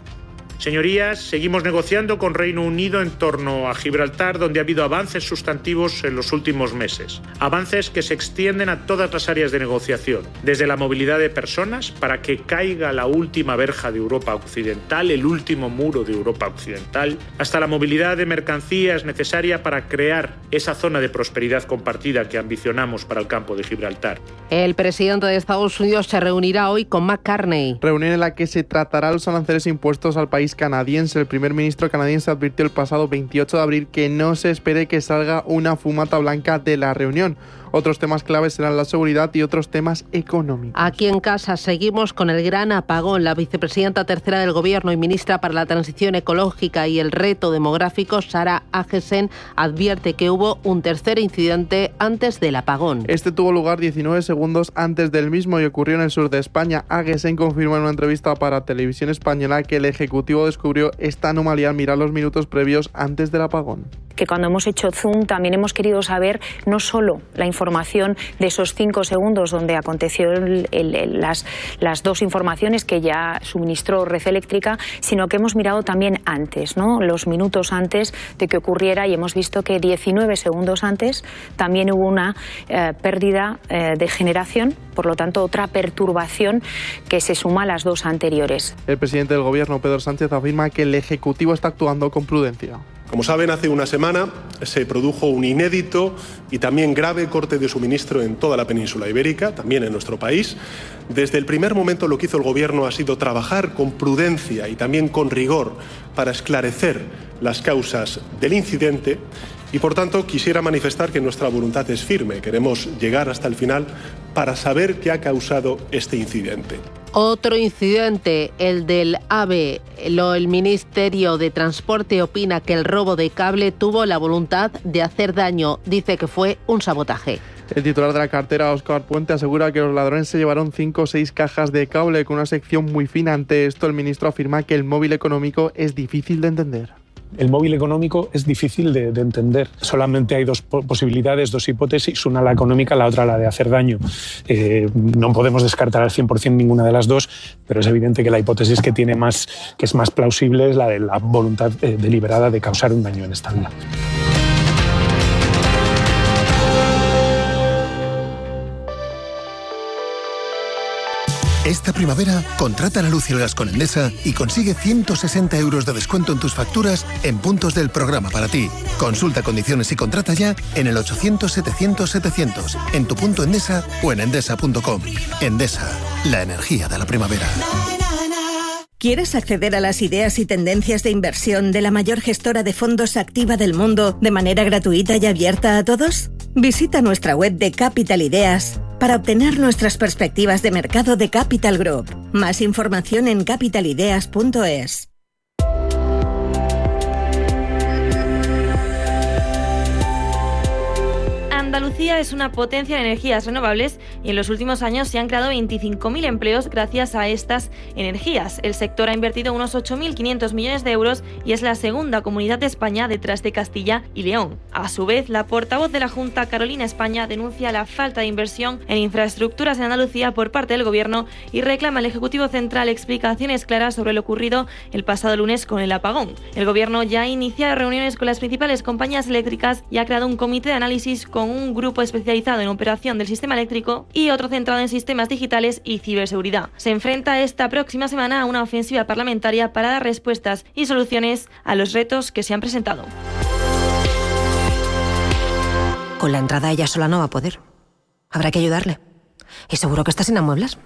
Señorías, seguimos negociando con Reino Unido en torno a Gibraltar, donde ha habido avances sustantivos en los últimos meses. Avances que se extienden a todas las áreas de negociación, desde la movilidad de personas para que caiga la última verja de Europa Occidental, el último muro de Europa Occidental, hasta la movilidad de mercancías necesaria para crear esa zona de prosperidad compartida que ambicionamos para el campo de Gibraltar. El presidente de Estados Unidos se reunirá hoy con McCartney. Reunión en la que se tratará los aranceles impuestos al país canadiense. El primer ministro canadiense advirtió el pasado 28 de abril que no se espere que salga una fumata blanca de la reunión. Otros temas claves serán la seguridad y otros temas económicos. Aquí en casa seguimos con el gran apagón. La vicepresidenta tercera del Gobierno y ministra para la Transición Ecológica y el Reto Demográfico, Sara Agesen, advierte que hubo un tercer incidente antes del apagón. Este tuvo lugar 19 segundos antes del mismo y ocurrió en el sur de España. Agesen confirmó en una entrevista para Televisión Española que el Ejecutivo descubrió esta anomalía al mirar los minutos previos antes del apagón. Que cuando hemos hecho zoom también hemos querido saber no solo la información de esos 5 segundos donde aconteció las dos informaciones que ya suministró Red Eléctrica, sino que hemos mirado también antes, ¿no? Los minutos antes de que ocurriera, y hemos visto que 19 segundos antes también hubo una pérdida de generación, por lo tanto otra perturbación que se suma a las dos anteriores. El presidente del Gobierno, Pedro Sánchez, afirma que el Ejecutivo está actuando con prudencia. Como saben, hace una semana se produjo un inédito y también grave corte de suministro en toda la península ibérica, también en nuestro país. Desde el primer momento lo que hizo el Gobierno ha sido trabajar con prudencia y también con rigor para esclarecer las causas del incidente y, por tanto, quisiera manifestar que nuestra voluntad es firme. Queremos llegar hasta el final para saber qué ha causado este incidente. Otro incidente, el del AVE. El Ministerio de Transporte opina que el robo de cable tuvo la voluntad de hacer daño. Dice que fue un sabotaje. El titular de la cartera, Óscar Puente, asegura que los ladrones se llevaron 5 o 6 cajas de cable con una sección muy fina. Ante esto, el ministro afirma que el móvil económico es difícil de entender. El móvil económico es difícil de entender. Solamente hay dos posibilidades, dos hipótesis, una la económica, la otra la de hacer daño. No podemos descartar al 100% ninguna de las dos, pero es evidente que la hipótesis que es más plausible es la de la voluntad deliberada de causar un daño en esta vía. Esta primavera, contrata la luz y el gas con Endesa y consigue 160 euros de descuento en tus facturas en puntos del programa para ti. Consulta condiciones y contrata ya en el 800-700-700, en tu punto Endesa o en endesa.com. Endesa, la energía de la primavera. ¿Quieres acceder a las ideas y tendencias de inversión de la mayor gestora de fondos activa del mundo de manera gratuita y abierta a todos? Visita nuestra web de Capital Ideas para obtener nuestras perspectivas de mercado de Capital Group. Más información en capitalideas.es. Andalucía es una potencia en energías renovables y en los últimos años se han creado 25.000 empleos gracias a estas energías. El sector ha invertido unos 8.500 millones de euros y es la segunda comunidad de España detrás de Castilla y León. A su vez, la portavoz de la Junta, Carolina España, denuncia la falta de inversión en infraestructuras en Andalucía por parte del Gobierno y reclama al Ejecutivo Central explicaciones claras sobre lo ocurrido el pasado lunes con el apagón. El Gobierno ya ha iniciado reuniones con las principales compañías eléctricas y ha creado un comité de análisis con un grupo especializado en operación del sistema eléctrico y otro centrado en sistemas digitales y ciberseguridad. Se enfrenta esta próxima semana a una ofensiva parlamentaria para dar respuestas y soluciones a los retos que se han presentado. Con la entrada ella sola no va a poder. Habrá que ayudarle. Y seguro que está sin amueblas.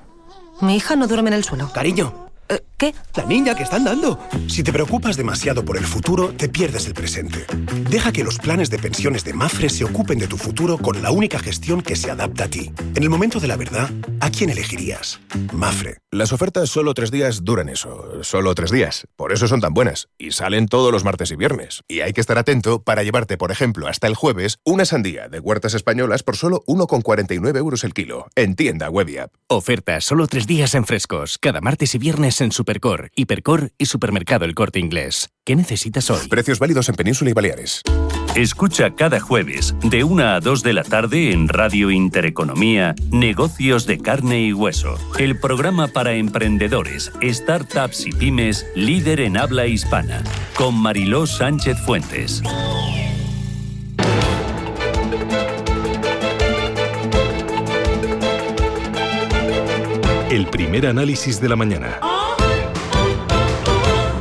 Mi hija no duerme en el suelo. Cariño, ¿Qué? La niña que están dando. Si te preocupas demasiado por el futuro, te pierdes el presente. Deja que los planes de pensiones de Mapfre se ocupen de tu futuro con la única gestión que se adapta a ti. En el momento de la verdad, ¿a quién elegirías? Mapfre. Las ofertas solo 3 días duran eso. Solo 3 días. Por eso son tan buenas. Y salen todos los martes y viernes. Y hay que estar atento para llevarte, por ejemplo, hasta el jueves, una sandía de Huertas Españolas por solo 1,49 € el kilo. En tienda web y app. Oferta solo 3 días en Frescos. Cada martes y viernes en Supercor, Hipercor y Supermercado El Corte Inglés. ¿Qué necesitas hoy? Precios válidos en Península y Baleares. Escucha cada jueves de 1 a 2 de la tarde en Radio Intereconomía Negocios de Carne y Hueso. El programa para emprendedores, startups y pymes líder en habla hispana. Con Mariló Sánchez Fuentes. El primer análisis de la mañana.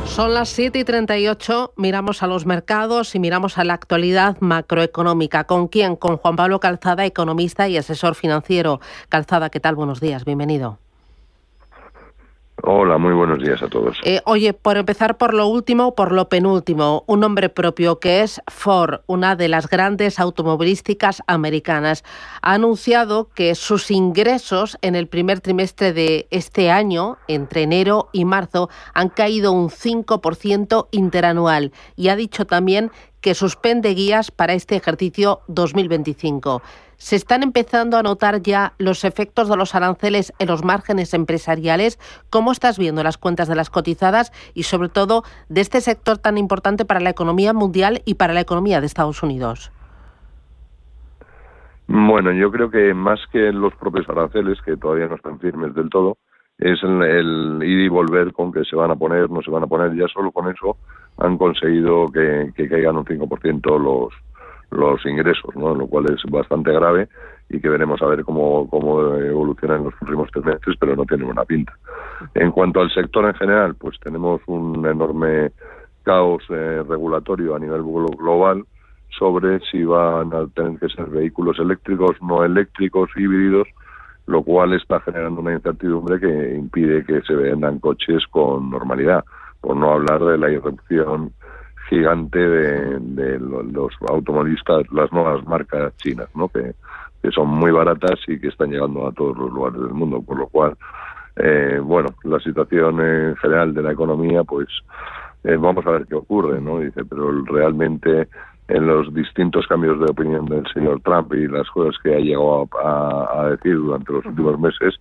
Son las 7:38, miramos a los mercados y miramos a la actualidad macroeconómica. ¿Con quién? Con Juan Pablo Calzada, economista y asesor financiero. Calzada, ¿qué tal? Buenos días, bienvenido. Hola, muy buenos días a todos. Oye, por empezar por lo último, por lo penúltimo, un nombre propio que es Ford, una de las grandes automovilísticas americanas, ha anunciado que sus ingresos en el primer trimestre de este año, entre enero y marzo, han caído un 5% interanual y ha dicho también que suspende guías para este ejercicio 2025. ¿Se están empezando a notar ya los efectos de los aranceles en los márgenes empresariales? ¿Cómo estás viendo las cuentas de las cotizadas y, sobre todo, de este sector tan importante para la economía mundial y para la economía de Estados Unidos? Bueno, yo creo que más que los propios aranceles, que todavía no están firmes del todo, es el ir y volver con que se van a poner, no se van a poner. Ya solo con eso han conseguido que caigan un 5% los ingresos, ¿no? Lo cual es bastante grave y que veremos a ver cómo evoluciona en los próximos trimestres, pero no tiene buena pinta. En cuanto al sector en general, pues tenemos un enorme caos regulatorio a nivel global sobre si van a tener que ser vehículos eléctricos, no eléctricos, híbridos, lo cual está generando una incertidumbre que impide que se vendan coches con normalidad, por no hablar de la irrupción gigante de los automovilistas, las nuevas marcas chinas, ¿no? Que son muy baratas y que están llegando a todos los lugares del mundo, por lo cual, bueno, la situación en general de la economía, pues vamos a ver qué ocurre, ¿no? Dice, pero realmente en los distintos cambios de opinión del señor Trump y las cosas que ha llegado a decir durante los últimos meses,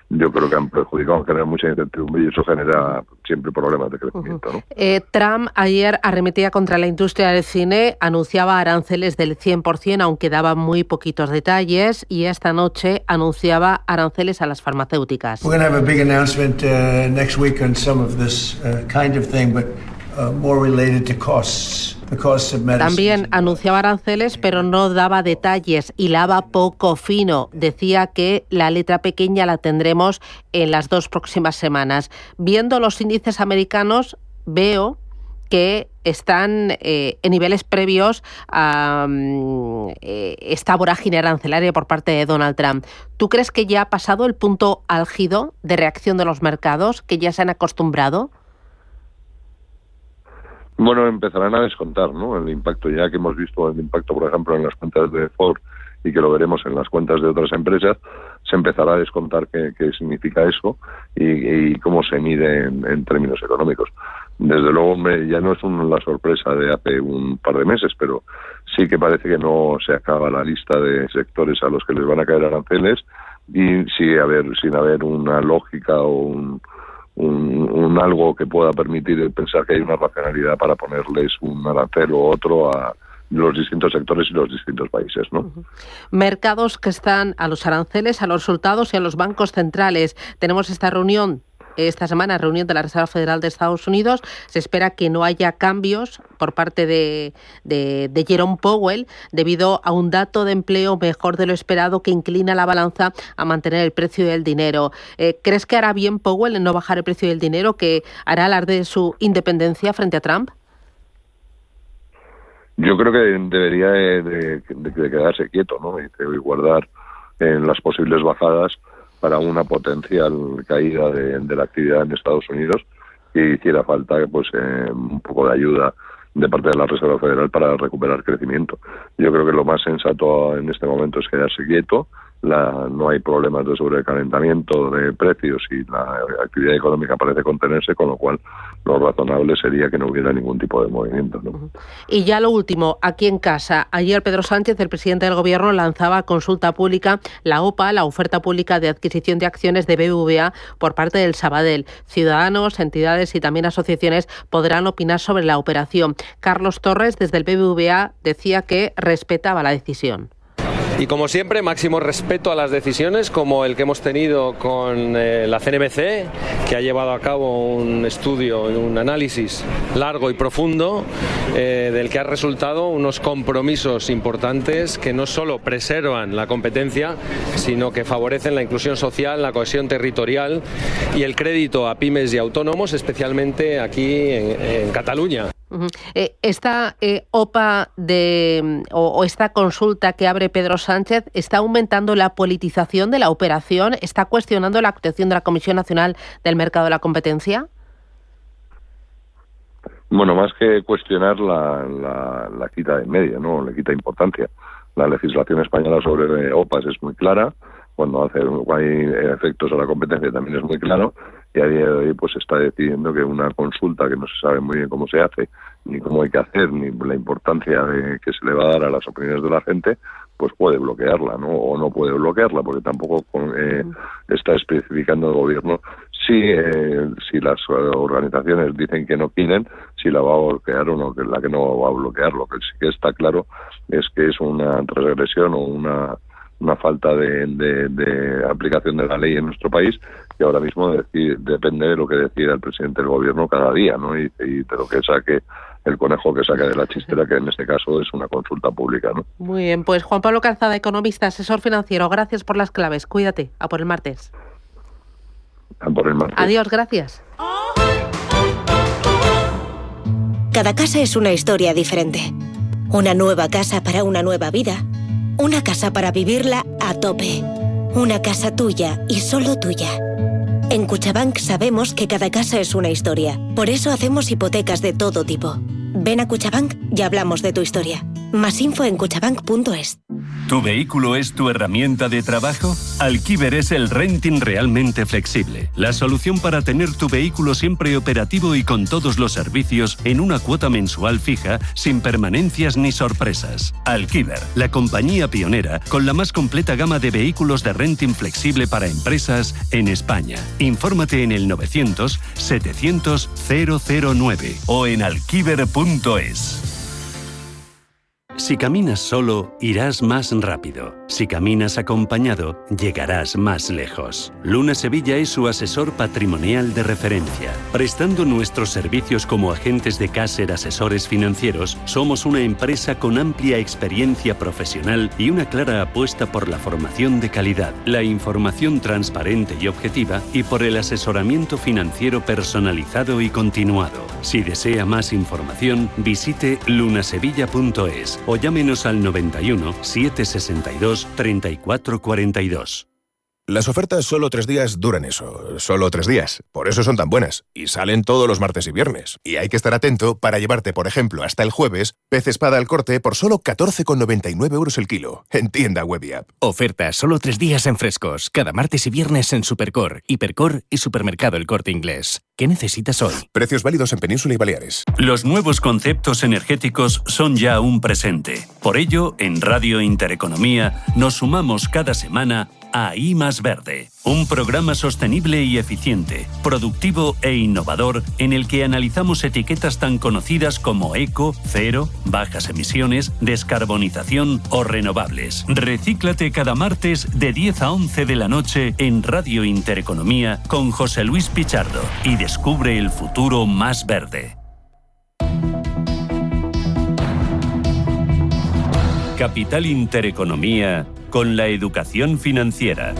yo creo que han perjudicado, generan mucha incertidumbre y eso genera siempre problemas de crecimiento, ¿no? Trump ayer arremetía contra la industria del cine, anunciaba aranceles del 100%, aunque daba muy poquitos detalles, y esta noche anunciaba aranceles a las farmacéuticas. We're going to have a big announcement next week on some of this kind of thing, but more related to costs. También anunciaba aranceles, pero no daba detalles, hilaba poco fino. Decía que la letra pequeña la tendremos en las 2 próximas semanas. Viendo los índices americanos, veo que están en niveles previos a esta vorágine arancelaria por parte de Donald Trump. ¿Tú crees que ya ha pasado el punto álgido de reacción de los mercados, que ya se han acostumbrado? Bueno, empezarán a descontar, ¿no? El impacto, ya que hemos visto el impacto, por ejemplo, en las cuentas de Ford y que lo veremos en las cuentas de otras empresas, se empezará a descontar qué significa eso y cómo se mide en términos económicos. Desde luego, ya no es la sorpresa de hace un par de meses, pero sí que parece que no se acaba la lista de sectores a los que les van a caer aranceles y sin haber una lógica o un algo que pueda permitir pensar que hay una racionalidad para ponerles un arancel o otro a los distintos sectores y los distintos países, ¿no? Mercados que están a los aranceles, a los resultados y a los bancos centrales. Tenemos esta semana, reunión de la Reserva Federal de Estados Unidos. Se espera que no haya cambios por parte de Jerome Powell debido a un dato de empleo mejor de lo esperado que inclina la balanza a mantener el precio del dinero. ¿Crees que hará bien Powell en no bajar el precio del dinero, que hará alarde de su independencia frente a Trump? Yo creo que debería de quedarse quieto, ¿no? Y guardar en las posibles bajadas para una potencial caída de la actividad en Estados Unidos que hiciera falta pues un poco de ayuda de parte de la Reserva Federal para recuperar crecimiento. Yo creo que lo más sensato en este momento es quedarse quieto. No hay problemas de sobrecalentamiento de precios y la actividad económica parece contenerse, con lo cual lo razonable sería que no hubiera ningún tipo de movimiento, ¿no? Y ya lo último, aquí en casa. Ayer Pedro Sánchez, el presidente del Gobierno, lanzaba a consulta pública la OPA, la oferta pública de adquisición de acciones de BBVA por parte del Sabadell. Ciudadanos, entidades y también asociaciones podrán opinar sobre la operación. Carlos Torres, desde el BBVA, decía que respetaba la decisión. Y como siempre, máximo respeto a las decisiones, como el que hemos tenido con la CNMC, que ha llevado a cabo un estudio, un análisis largo y profundo, del que ha resultado unos compromisos importantes que no solo preservan la competencia, sino que favorecen la inclusión social, la cohesión territorial y el crédito a pymes y autónomos, especialmente aquí en Cataluña. Esta OPA o esta consulta que abre Pedro Sánchez está aumentando la politización de la operación, está cuestionando la actuación de la Comisión Nacional del Mercado de la Competencia. Bueno, más que cuestionar la quita de media, ¿no? Le quita importancia. La legislación española sobre OPAs es muy clara. Cuando hay efectos a la competencia también es muy claro, y a día de hoy pues se está decidiendo que una consulta que no se sabe muy bien cómo se hace, ni cómo hay que hacer, ni la importancia de que se le va a dar a las opiniones de la gente, pues puede bloquearla, ¿no? O no puede bloquearla, porque tampoco está especificando el Gobierno si las organizaciones dicen que no quieren, si la va a bloquear o no, que la que no va a bloquear. Lo que sí que está claro es que es una transgresión o una falta de aplicación de la ley en nuestro país, que ahora mismo depende de lo que decida el presidente del Gobierno cada día, ¿no? Y de lo que saque el conejo que saque de la chistera, que en este caso es una consulta pública, ¿no? Muy bien, pues Juan Pablo Calzada, economista, asesor financiero, gracias por las claves. Cuídate, a por el martes. A por el martes. Adiós, gracias. Cada casa es una historia diferente. Una nueva casa para una nueva vida. Una casa para vivirla a tope. Una casa tuya y solo tuya. En Cuchabank sabemos que cada casa es una historia. Por eso hacemos hipotecas de todo tipo. Ven a Cuchabank y hablamos de tu historia. Más info en cuchabank.es. ¿Tu vehículo es tu herramienta de trabajo? Alquiver es el renting realmente flexible. La solución para tener tu vehículo siempre operativo y con todos los servicios en una cuota mensual fija, sin permanencias ni sorpresas. Alquiver, la compañía pionera con la más completa gama de vehículos de renting flexible para empresas en España. Infórmate en el 900-700-009 o en alquiver.es. Si caminas solo, irás más rápido. Si caminas acompañado, llegarás más lejos. Luna Sevilla es su asesor patrimonial de referencia. Prestando nuestros servicios como agentes de Caser Asesores Financieros, somos una empresa con amplia experiencia profesional y una clara apuesta por la formación de calidad, la información transparente y objetiva y por el asesoramiento financiero personalizado y continuado. Si desea más información, visite lunasevilla.es o llámenos al 91 762 3442. Las ofertas solo 3 días duran eso, solo 3 días. Por eso son tan buenas. Y salen todos los martes y viernes. Y hay que estar atento para llevarte, por ejemplo, hasta el jueves, pez espada al corte por solo 14,99 euros el kilo. En tienda web y app. Ofertas solo 3 días en Frescos. Cada martes y viernes en Supercor, Hipercor y Supermercado El Corte Inglés. ¿Qué necesitas hoy? Precios válidos en Península y Baleares. Los nuevos conceptos energéticos son ya un presente. Por ello, en Radio Intereconomía nos sumamos cada semana a I Más Verde, un programa sostenible y eficiente, productivo e innovador en el que analizamos etiquetas tan conocidas como eco, cero, bajas emisiones, descarbonización o renovables. Recíclate cada martes de 10 a 11 de la noche en Radio Intereconomía con José Luis Pichardo y descubre el futuro más verde. Capital Intereconomía con la educación financiera.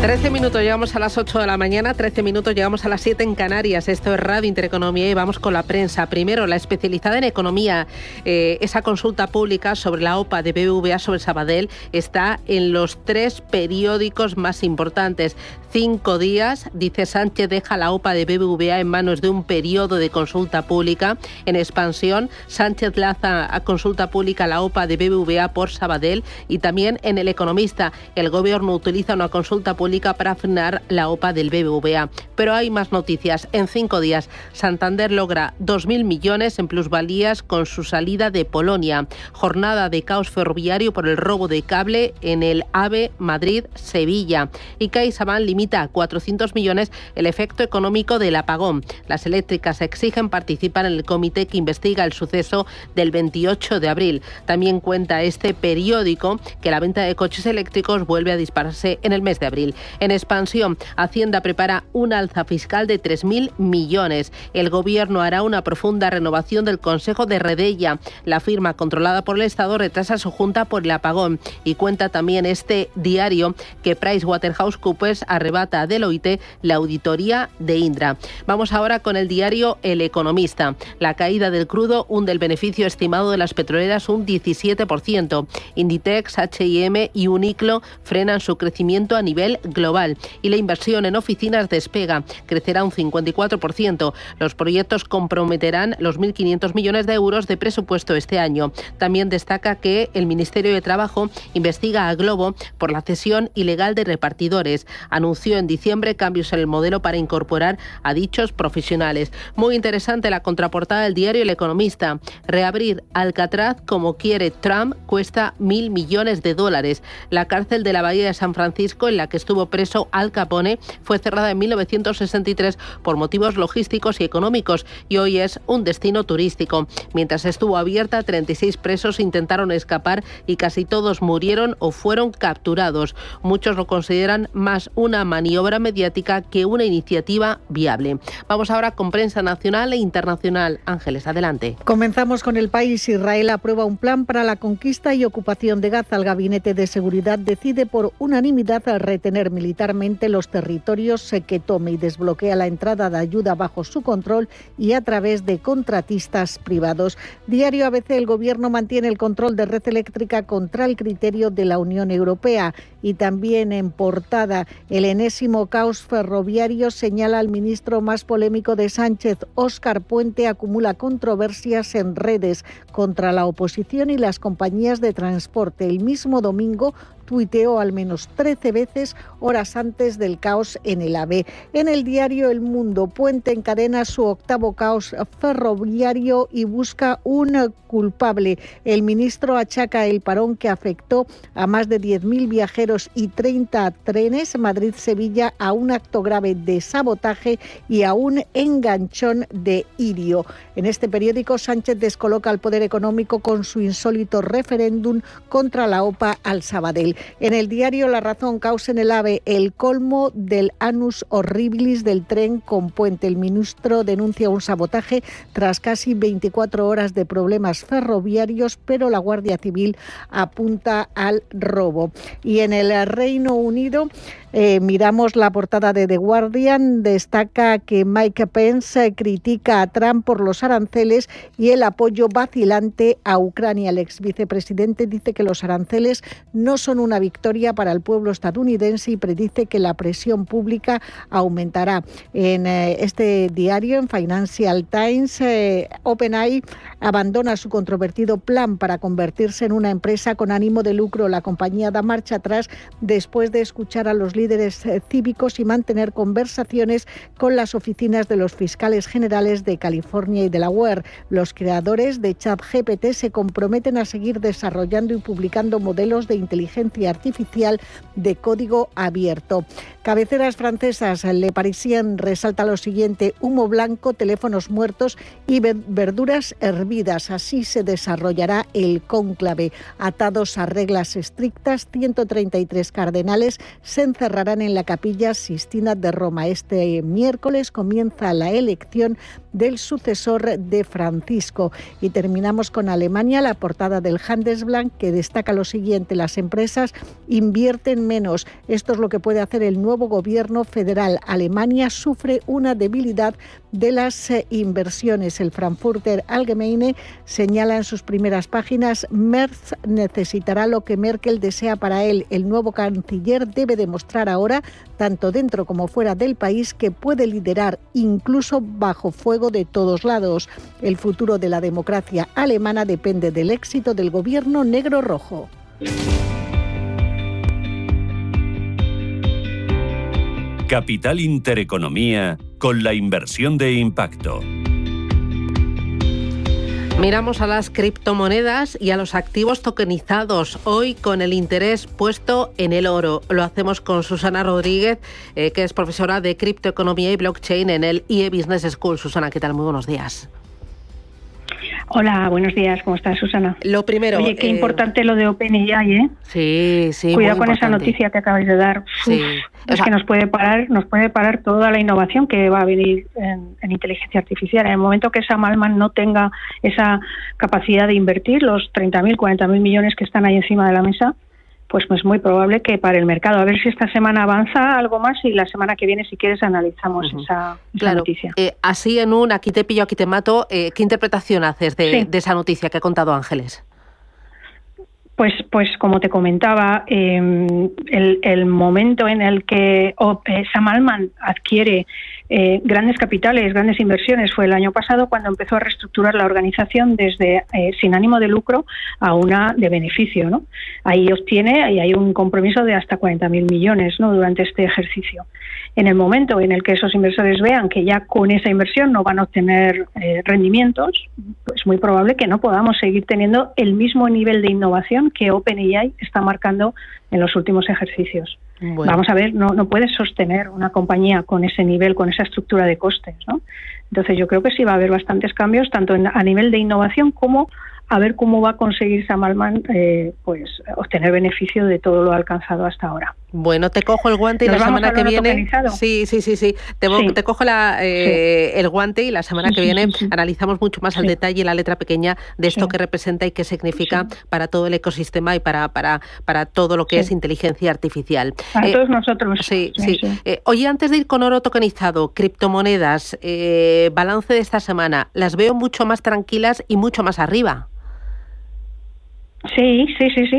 13 minutos, llegamos a las 8 de la mañana, 13 minutos, llegamos a las 7 en Canarias. Esto es Radio Intereconomía y vamos con la prensa. Primero, la especializada en economía. Esa consulta pública sobre la OPA de BBVA sobre Sabadell está en los 3 periódicos más importantes. 5 días, dice Sánchez, deja la OPA de BBVA en manos de un periodo de consulta pública. En Expansión, Sánchez lanza a consulta pública la OPA de BBVA por Sabadell. Y también en El Economista, el Gobierno utiliza una consulta pública para frenar la OPA del BBVA. Pero hay más noticias. En 5 días, Santander logra 2.000 millones en plusvalías con su salida de Polonia. Jornada de caos ferroviario por el robo de cable en el AVE Madrid-Sevilla. Y CaixaBank limita a 400 millones el efecto económico del apagón. Las eléctricas exigen participar en el comité que investiga el suceso del 28 de abril. También cuenta este periódico que la venta de coches eléctricos vuelve a dispararse en el mes de abril. En Expansión, Hacienda prepara un alza fiscal de 3.000 millones. El Gobierno hará una profunda renovación del Consejo de Redella. La firma controlada por el Estado retrasa su junta por el apagón. Y cuenta también este diario que PricewaterhouseCoopers arrebata a Deloitte la auditoría de Indra. Vamos ahora con el diario El Economista. La caída del crudo hunde el beneficio estimado de las petroleras un 17%. Inditex, H&M y Uniqlo frenan su crecimiento a nivel global y la inversión en oficinas despega, crecerá un 54%. Los proyectos comprometerán los 1.500 millones de euros de presupuesto este año. También destaca que el Ministerio de Trabajo investiga a Glovo por la cesión ilegal de repartidores. Anunció en diciembre cambios en el modelo para incorporar a dichos profesionales. Muy interesante la contraportada del diario El Economista. Reabrir Alcatraz como quiere Trump cuesta $1.000 millones. La cárcel de la Bahía de San Francisco, en la que estuvo preso Al Capone, fue cerrada en 1963 por motivos logísticos y económicos y hoy es un destino turístico. Mientras estuvo abierta, 36 presos intentaron escapar y casi todos murieron o fueron capturados. Muchos lo consideran más una maniobra mediática que una iniciativa viable. Vamos ahora con prensa nacional e internacional. Ángeles, adelante. Comenzamos con El País. Israel aprueba un plan para la conquista y ocupación de Gaza. El Gabinete de Seguridad decide por unanimidad retener militarmente los territorios que tome y desbloquea la entrada de ayuda bajo su control y a través de contratistas privados. Diario ABC, el Gobierno mantiene el control de red eléctrica contra el criterio de la Unión Europea. Y también en portada, el enésimo caos ferroviario señala al ministro más polémico de Sánchez. Óscar Puente acumula controversias en redes contra la oposición y las compañías de transporte. El mismo domingo tuiteó al menos 13 veces horas antes del caos en el AVE. En el diario El Mundo, Puente encadena su 8º caos ferroviario y busca un culpable. El ministro achaca el parón que afectó a más de 10.000 viajeros y 30 trenes Madrid-Sevilla a un acto grave de sabotaje y a un enganchón de irio. En este periódico, Sánchez descoloca al poder económico con su insólito referéndum contra la OPA al Sabadell. En el diario La Razón, caos en el AVE, el colmo del annus horribilis del tren con Puente. El ministro denuncia un sabotaje tras casi 24 horas de problemas ferroviarios, pero la Guardia Civil apunta al robo. Y en el Reino Unido, miramos la portada de The Guardian, destaca que Mike Pence critica a Trump por los aranceles y el apoyo vacilante a Ucrania. El ex vicepresidente dice que los aranceles no son una victoria para el pueblo estadounidense y predice que la presión pública aumentará. En este diario, en Financial Times, OpenAI abandona su controvertido plan para convertirse en una empresa con ánimo de lucro. La compañía da marcha atrás después de escuchar a los líderes cívicos y mantener conversaciones con las oficinas de los fiscales generales de California y Delaware. Los creadores de ChatGPT se comprometen a seguir desarrollando y publicando modelos de inteligencia artificial de código abierto. Cabeceras francesas, Le Parisien resalta lo siguiente: humo blanco, teléfonos muertos y verduras hervidas. Así se desarrollará el cónclave. Atados a reglas estrictas, 133 cardenales se encerraron cerrarán en la Capilla Sistina de Roma. Este miércoles comienza la elección del sucesor de Francisco. Y terminamos con Alemania, la portada del Handelsblatt, que destaca lo siguiente: las empresas invierten menos. Esto es lo que puede hacer el nuevo gobierno federal. Alemania sufre una debilidad de las inversiones. El Frankfurter Allgemeine señala en sus primeras páginas: Merz necesitará lo que Merkel desea para él. El nuevo canciller debe demostrar ahora, tanto dentro como fuera del país, que puede liderar incluso bajo fuego de todos lados. El futuro de la democracia alemana depende del éxito del gobierno negro-rojo. Capital Intereconomía con la inversión de impacto. Miramos a las criptomonedas y a los activos tokenizados, hoy con el interés puesto en el oro. Lo hacemos con Susana Rodríguez, que es profesora de criptoeconomía y blockchain en el IE Business School. Susana, ¿qué tal? Muy buenos días. Hola, buenos días. ¿Cómo estás, Susana? Lo primero... Oye, qué importante lo de OpenAI, ¿eh? Sí, sí. Cuidado muy con importante. esa noticia que acabáis de dar. Sí. Es que nos puede parar toda la innovación que va a venir en inteligencia artificial. En el momento que Sam Altman no tenga esa capacidad de invertir los 30.000, 40.000 millones que están ahí encima de la mesa, pues es muy probable que para el mercado. A ver si esta semana avanza algo más y la semana que viene, si quieres, analizamos esa noticia. Así en un aquí te pillo, aquí te mato, ¿qué interpretación haces de esa noticia que ha contado Ángeles? Pues como te comentaba, el momento en el que Sam Altman adquiere grandes capitales, grandes inversiones, fue el año pasado, cuando empezó a reestructurar la organización desde sin ánimo de lucro a una de beneficio, ¿no? Ahí hay un compromiso de hasta 40.000 millones, ¿no?, durante este ejercicio. En el momento en el que esos inversores vean que ya con esa inversión no van a obtener rendimientos, pues muy probable que no podamos seguir teniendo el mismo nivel de innovación que OpenAI está marcando en los últimos ejercicios. Bueno. Vamos a ver, no puedes sostener una compañía con ese nivel, con esa estructura de costes, ¿no? Entonces yo creo que sí va a haber bastantes cambios, tanto a nivel de innovación como a ver cómo va a conseguir Sam Altman pues obtener beneficio de todo lo alcanzado hasta ahora. Bueno, te cojo el guante y la semana que viene... Sí. Te cojo el guante y la semana que viene analizamos mucho más al detalle la letra pequeña de esto que representa y qué significa para todo el ecosistema y para todo lo que es inteligencia artificial. Para todos nosotros. Oye, antes de ir con oro tokenizado, criptomonedas, balance de esta semana, las veo mucho más tranquilas y mucho más arriba. Sí.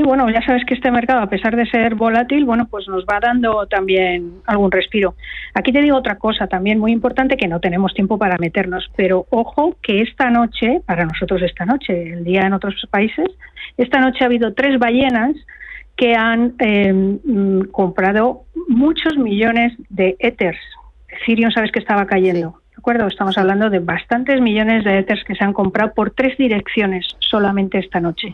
Bueno, ya sabes que este mercado, a pesar de ser volátil, bueno, pues nos va dando también algún respiro. Aquí te digo otra cosa también muy importante, que no tenemos tiempo para meternos, pero ojo que esta noche, para nosotros esta noche, el día en otros países, esta noche ha habido 3 ballenas que han comprado muchos millones de Ethers. Ethereum, sabes que estaba cayendo. Sí. ¿De acuerdo? Estamos hablando de bastantes millones de Ethers que se han comprado por 3 direcciones solamente esta noche.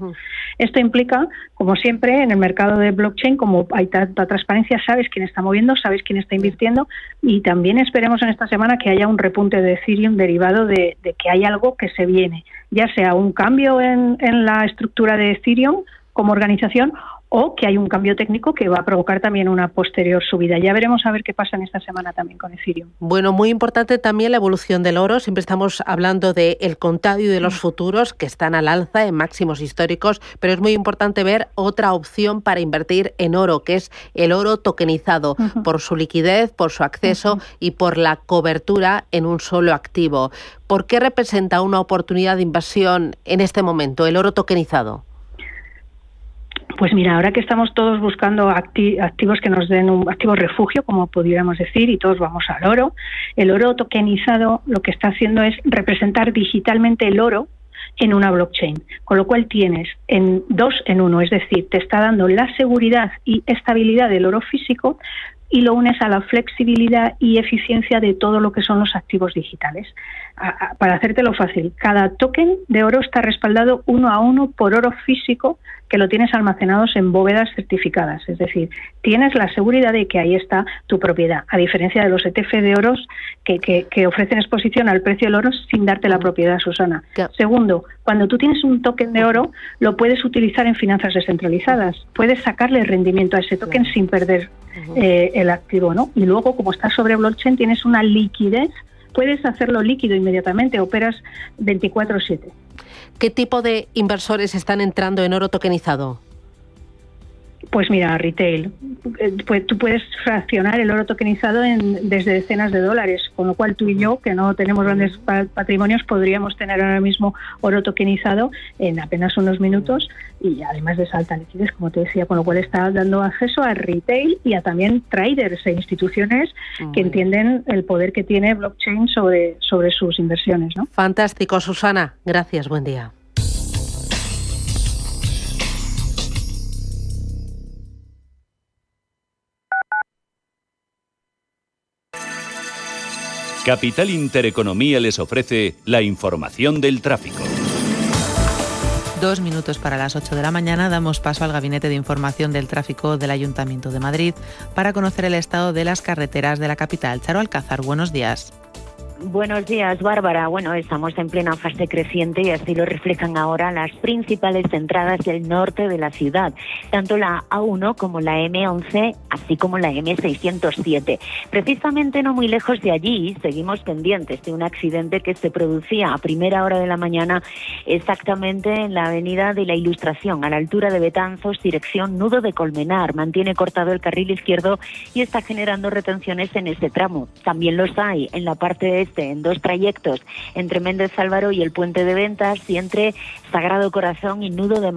Esto implica, como siempre, en el mercado de blockchain, como hay tanta transparencia, sabes quién está moviendo, sabes quién está invirtiendo, y también esperemos en esta semana que haya un repunte de Ethereum derivado de que hay algo que se viene, ya sea un cambio en la estructura de Ethereum como organización, o que hay un cambio técnico que va a provocar también una posterior subida. Ya veremos a ver qué pasa en esta semana también con Ethereum. Bueno, muy importante también la evolución del oro. Siempre estamos hablando del contado y de los futuros, que están al alza en máximos históricos, pero es muy importante ver otra opción para invertir en oro, que es el oro tokenizado, por su liquidez, por su acceso y por la cobertura en un solo activo. ¿Por qué representa una oportunidad de inversión en este momento el oro tokenizado? Pues mira, ahora que estamos todos buscando activos que nos den un activo refugio, como pudiéramos decir, y todos vamos al oro, el oro tokenizado lo que está haciendo es representar digitalmente el oro en una blockchain, con lo cual tienes en 2 en 1, es decir, te está dando la seguridad y estabilidad del oro físico y lo unes a la flexibilidad y eficiencia de todo lo que son los activos digitales. Para hacértelo fácil, cada token de oro está respaldado 1 a 1 por oro físico que lo tienes almacenados en bóvedas certificadas, es decir, tienes la seguridad de que ahí está tu propiedad, a diferencia de los ETF de oros que ofrecen exposición al precio del oro sin darte la propiedad, Susana. Segundo, cuando tú tienes un token de oro, lo puedes utilizar en finanzas descentralizadas, puedes sacarle rendimiento a ese token sin perder el activo, ¿no? Y luego, como está sobre blockchain, tienes una liquidez, puedes hacerlo líquido inmediatamente, operas 24/7. ¿Qué tipo de inversores están entrando en oro tokenizado? Pues mira, retail. Pues tú puedes fraccionar el oro tokenizado desde decenas de dólares, con lo cual tú y yo, que no tenemos grandes patrimonios, podríamos tener ahora mismo oro tokenizado en apenas unos minutos, y además de esa alta liquidez, como te decía, con lo cual está dando acceso a retail y a también traders e instituciones que entienden el poder que tiene blockchain sobre sus inversiones, ¿no? Fantástico, Susana. Gracias, buen día. Capital Intereconomía les ofrece la información del tráfico. 2 minutos para las 8 de la mañana damos paso al Gabinete de Información del Tráfico del Ayuntamiento de Madrid para conocer el estado de las carreteras de la capital. Charo Alcázar, buenos días. Buenos días, Bárbara. Bueno, estamos en plena fase creciente y así lo reflejan ahora las principales entradas del norte de la ciudad, tanto la A1 como la M11, así como la M607. Precisamente no muy lejos de allí seguimos pendientes de un accidente que se producía a primera hora de la mañana exactamente en la avenida de la Ilustración, a la altura de Betanzos, dirección Nudo de Colmenar. Mantiene cortado el carril izquierdo y está generando retenciones en este tramo. También los hay en la parte este, en 2 trayectos, entre Méndez Álvaro y el Puente de Ventas, y entre Sagrado Corazón y Nudo de